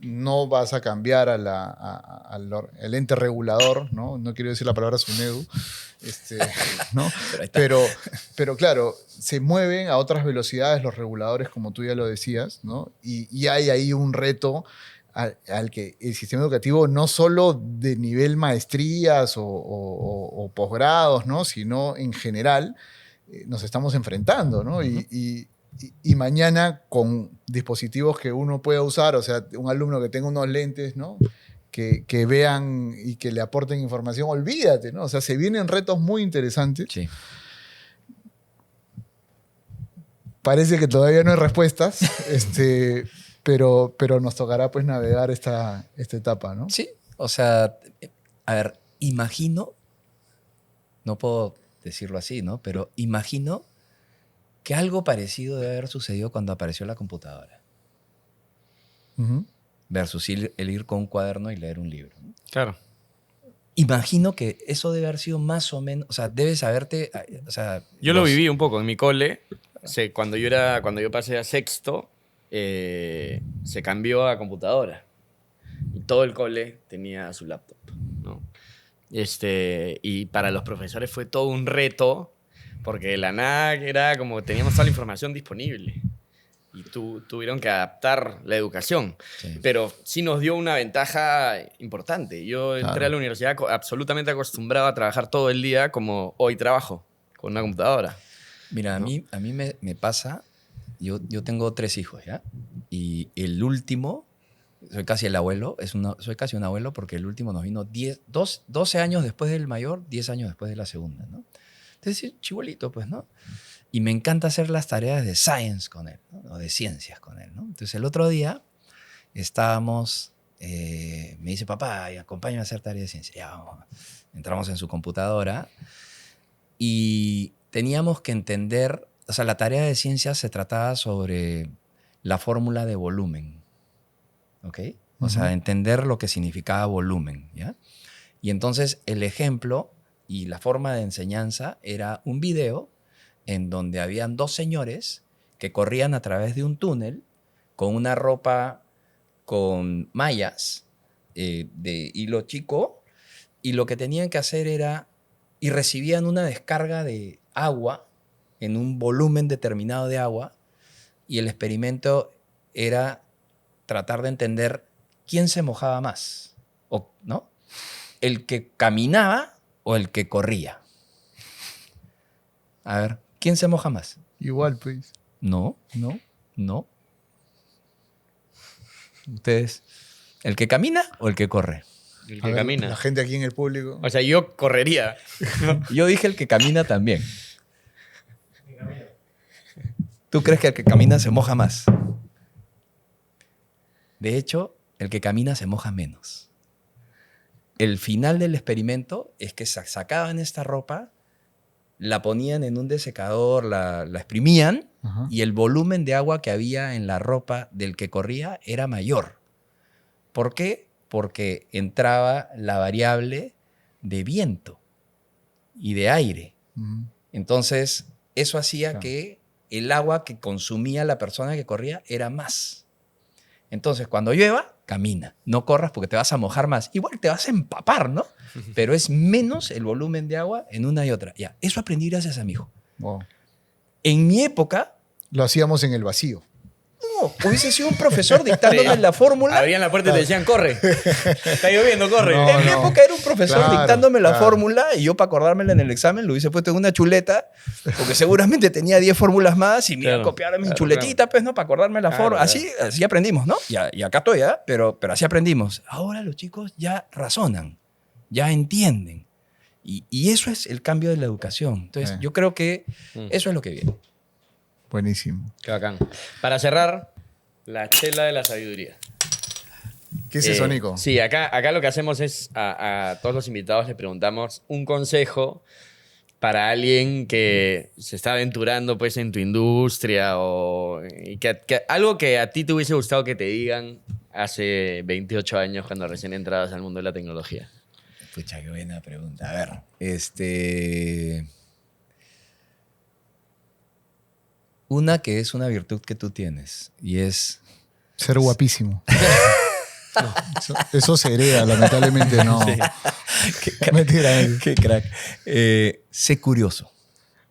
no vas a cambiar al ente regulador, ¿no? No quiero decir la palabra SUNEDU, ¿no? Pero ahí está. Pero claro, se mueven a otras velocidades los reguladores, como tú ya lo decías, ¿no? Y hay ahí un reto al que el sistema educativo, no solo de nivel maestrías o posgrados, ¿no? Sino en general, nos estamos enfrentando, ¿no? Y mañana con dispositivos que uno pueda usar, o sea, un alumno que tenga unos lentes, ¿no? Que vean y que le aporten información, olvídate, ¿no? O sea, se vienen retos muy interesantes. Sí. Parece que todavía no hay respuestas, pero nos tocará pues navegar esta etapa, ¿no? Sí, o sea, a ver, imagino, no puedo decirlo así, ¿no? Pero imagino que algo parecido debe haber sucedido cuando apareció la computadora, Ujú. versus el ir con un cuaderno y leer un libro, ¿no? Claro. Imagino que eso debe haber sido más o menos, o sea, debes saberte, o sea... Yo lo viví un poco en mi cole. Cuando yo pasé a sexto, se cambió a computadora. Y todo el cole tenía su laptop, ¿no? Y para los profesores fue todo un reto, porque de la nada era como teníamos toda la información disponible. Y tuvieron que adaptar la educación. Sí. Pero sí nos dio una ventaja importante. Yo entré Claro. a la universidad absolutamente acostumbrado a trabajar todo el día como hoy trabajo, con una computadora. Mira, ¿no? a mí me pasa, yo tengo 3 hijos, ¿ya? Y el último, soy casi el abuelo, soy casi un abuelo porque el último nos vino 12 años después del mayor, 10 años después de la segunda, ¿no? Entonces, chibolito, pues, ¿no? Y me encanta hacer las tareas de science con él, ¿no? O de ciencias con él, ¿no? Entonces, el otro día estábamos, me dice, papá, acompáñame a hacer tareas de ciencia. Ya, vamos. Entramos en su computadora y teníamos que entender, o sea, la tarea de ciencias se trataba sobre la fórmula de volumen, ¿ok? O sea, entender lo que significaba volumen, ¿ya? Y entonces el ejemplo y la forma de enseñanza era un video en donde habían 2 señores que corrían a través de un túnel con una ropa con mallas de hilo chico, y lo que tenían que hacer era, y recibían una descarga de agua en un volumen determinado de agua, y el experimento era tratar de entender quién se mojaba más, ¿no? ¿El que caminaba o el que corría? A ver, ¿quién se moja más? Igual, pues. No. ¿Ustedes? ¿El que camina o el que corre? El A que ver, camina. la gente aquí en el público. O sea, yo correría. Yo dije el que camina también. ¿Tú crees que el que camina se moja más? De hecho, el que camina se moja menos. El final del experimento es que sacaban esta ropa, la ponían en un desecador, la exprimían, Ajá. y el volumen de agua que había en la ropa del que corría era mayor. ¿Por qué? Porque entraba la variable de viento y de aire. Ujú. Entonces, eso hacía Claro. que el agua que consumía la persona que corría era más. Entonces, cuando llueva, camina. No corras porque te vas a mojar más. Igual te vas a empapar, ¿no? Pero es menos el volumen de agua en una y otra. Ya, eso aprendí gracias a mi hijo. Wow. En mi época, Lo hacíamos en el vacío. no, hubiese sido un profesor dictándome la fórmula. Abrían la puerta y te decían, corre. Está lloviendo, corre. No. En mi época era un profesor Claro, dictándome la claro. fórmula, y yo, para acordármela en el examen, lo hubiese puesto en una chuleta, porque seguramente tenía 10 fórmulas más y me iba a Claro, copiar a mi claro, chuletita, pues, ¿no? Para acordarme la Claro, fórmula. claro. Así aprendimos, ¿no? Y acá estoy, ¿eh? Pero así aprendimos. Ahora los chicos ya razonan, ya entienden. Y eso es el cambio de la educación. Entonces, yo creo que eso es lo que viene. Buenísimo. Qué bacán. Para cerrar, la chela de la sabiduría. ¿Qué es eso, Nico? Sí, acá lo que hacemos es a todos los invitados les preguntamos un consejo para alguien que se está aventurando pues, en tu industria y algo que a ti te hubiese gustado que te digan hace 28 años cuando recién entrabas al mundo de la tecnología. Pucha, qué buena pregunta. A ver, una que es una virtud que tú tienes y es... Ser guapísimo. No, eso se hereda, lamentablemente no. Sí. Mentira. Qué crack. Sé curioso.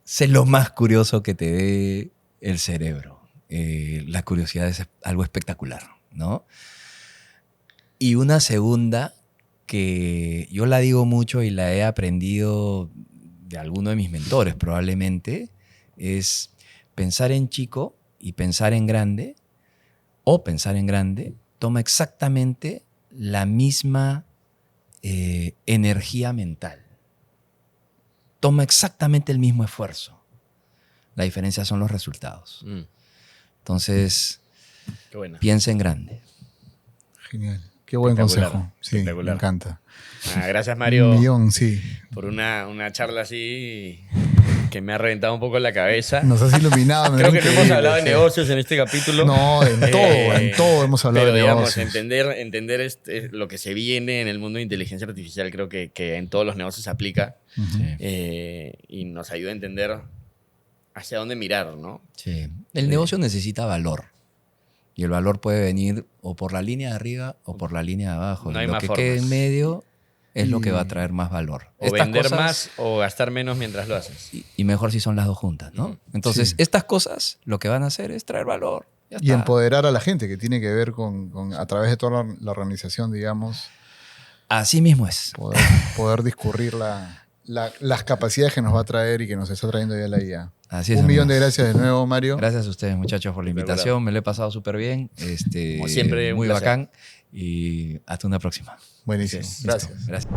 Sé lo más curioso que te dé el cerebro. La curiosidad es algo espectacular, ¿no? Y una segunda que yo la digo mucho y la he aprendido de alguno de mis mentores probablemente, es pensar en chico y pensar en grande, o pensar en grande, toma exactamente la misma energía mental. Toma exactamente el mismo esfuerzo. La diferencia son los resultados. Entonces, Qué buena. piensa en grande. Genial. Qué buen Espectacular, consejo. Sí, me espectacular. encanta. Gracias, Mario, Un millón, sí. por una charla así que me ha reventado un poco la cabeza. Nos has iluminado. Creo que no hemos increíble, hablado de sí. negocios en este capítulo. No, en todo hemos hablado pero, de digamos, negocios. entender lo que se viene en el mundo de inteligencia artificial, creo que en todos los negocios se aplica. Ujú. Y nos ayuda a entender hacia dónde mirar, ¿no? Sí. El negocio necesita valor. Y el valor puede venir o por la línea de arriba o por la línea de abajo. No hay Lo más que formas. quede en medio es lo que va a Y- traer más valor. O vender más o gastar menos mientras lo haces. Y mejor si son las dos juntas, ¿no? Ujú. Entonces, Sí. estas cosas lo que van a hacer es traer valor. Ya Y está. empoderar a la gente, que tiene que ver a través de toda la organización, digamos, Así mismo es. poder discurrir las capacidades que nos va a traer y que nos está trayendo ya la IA. Así es. Un millón de amigos. gracias de nuevo, Mario. Gracias a ustedes, muchachos, por la Espectacular. invitación. Me lo he pasado súper bien. Como siempre, un muy placer. bacán. Y hasta una próxima. Buenísimo. Listo. Gracias. Gracias.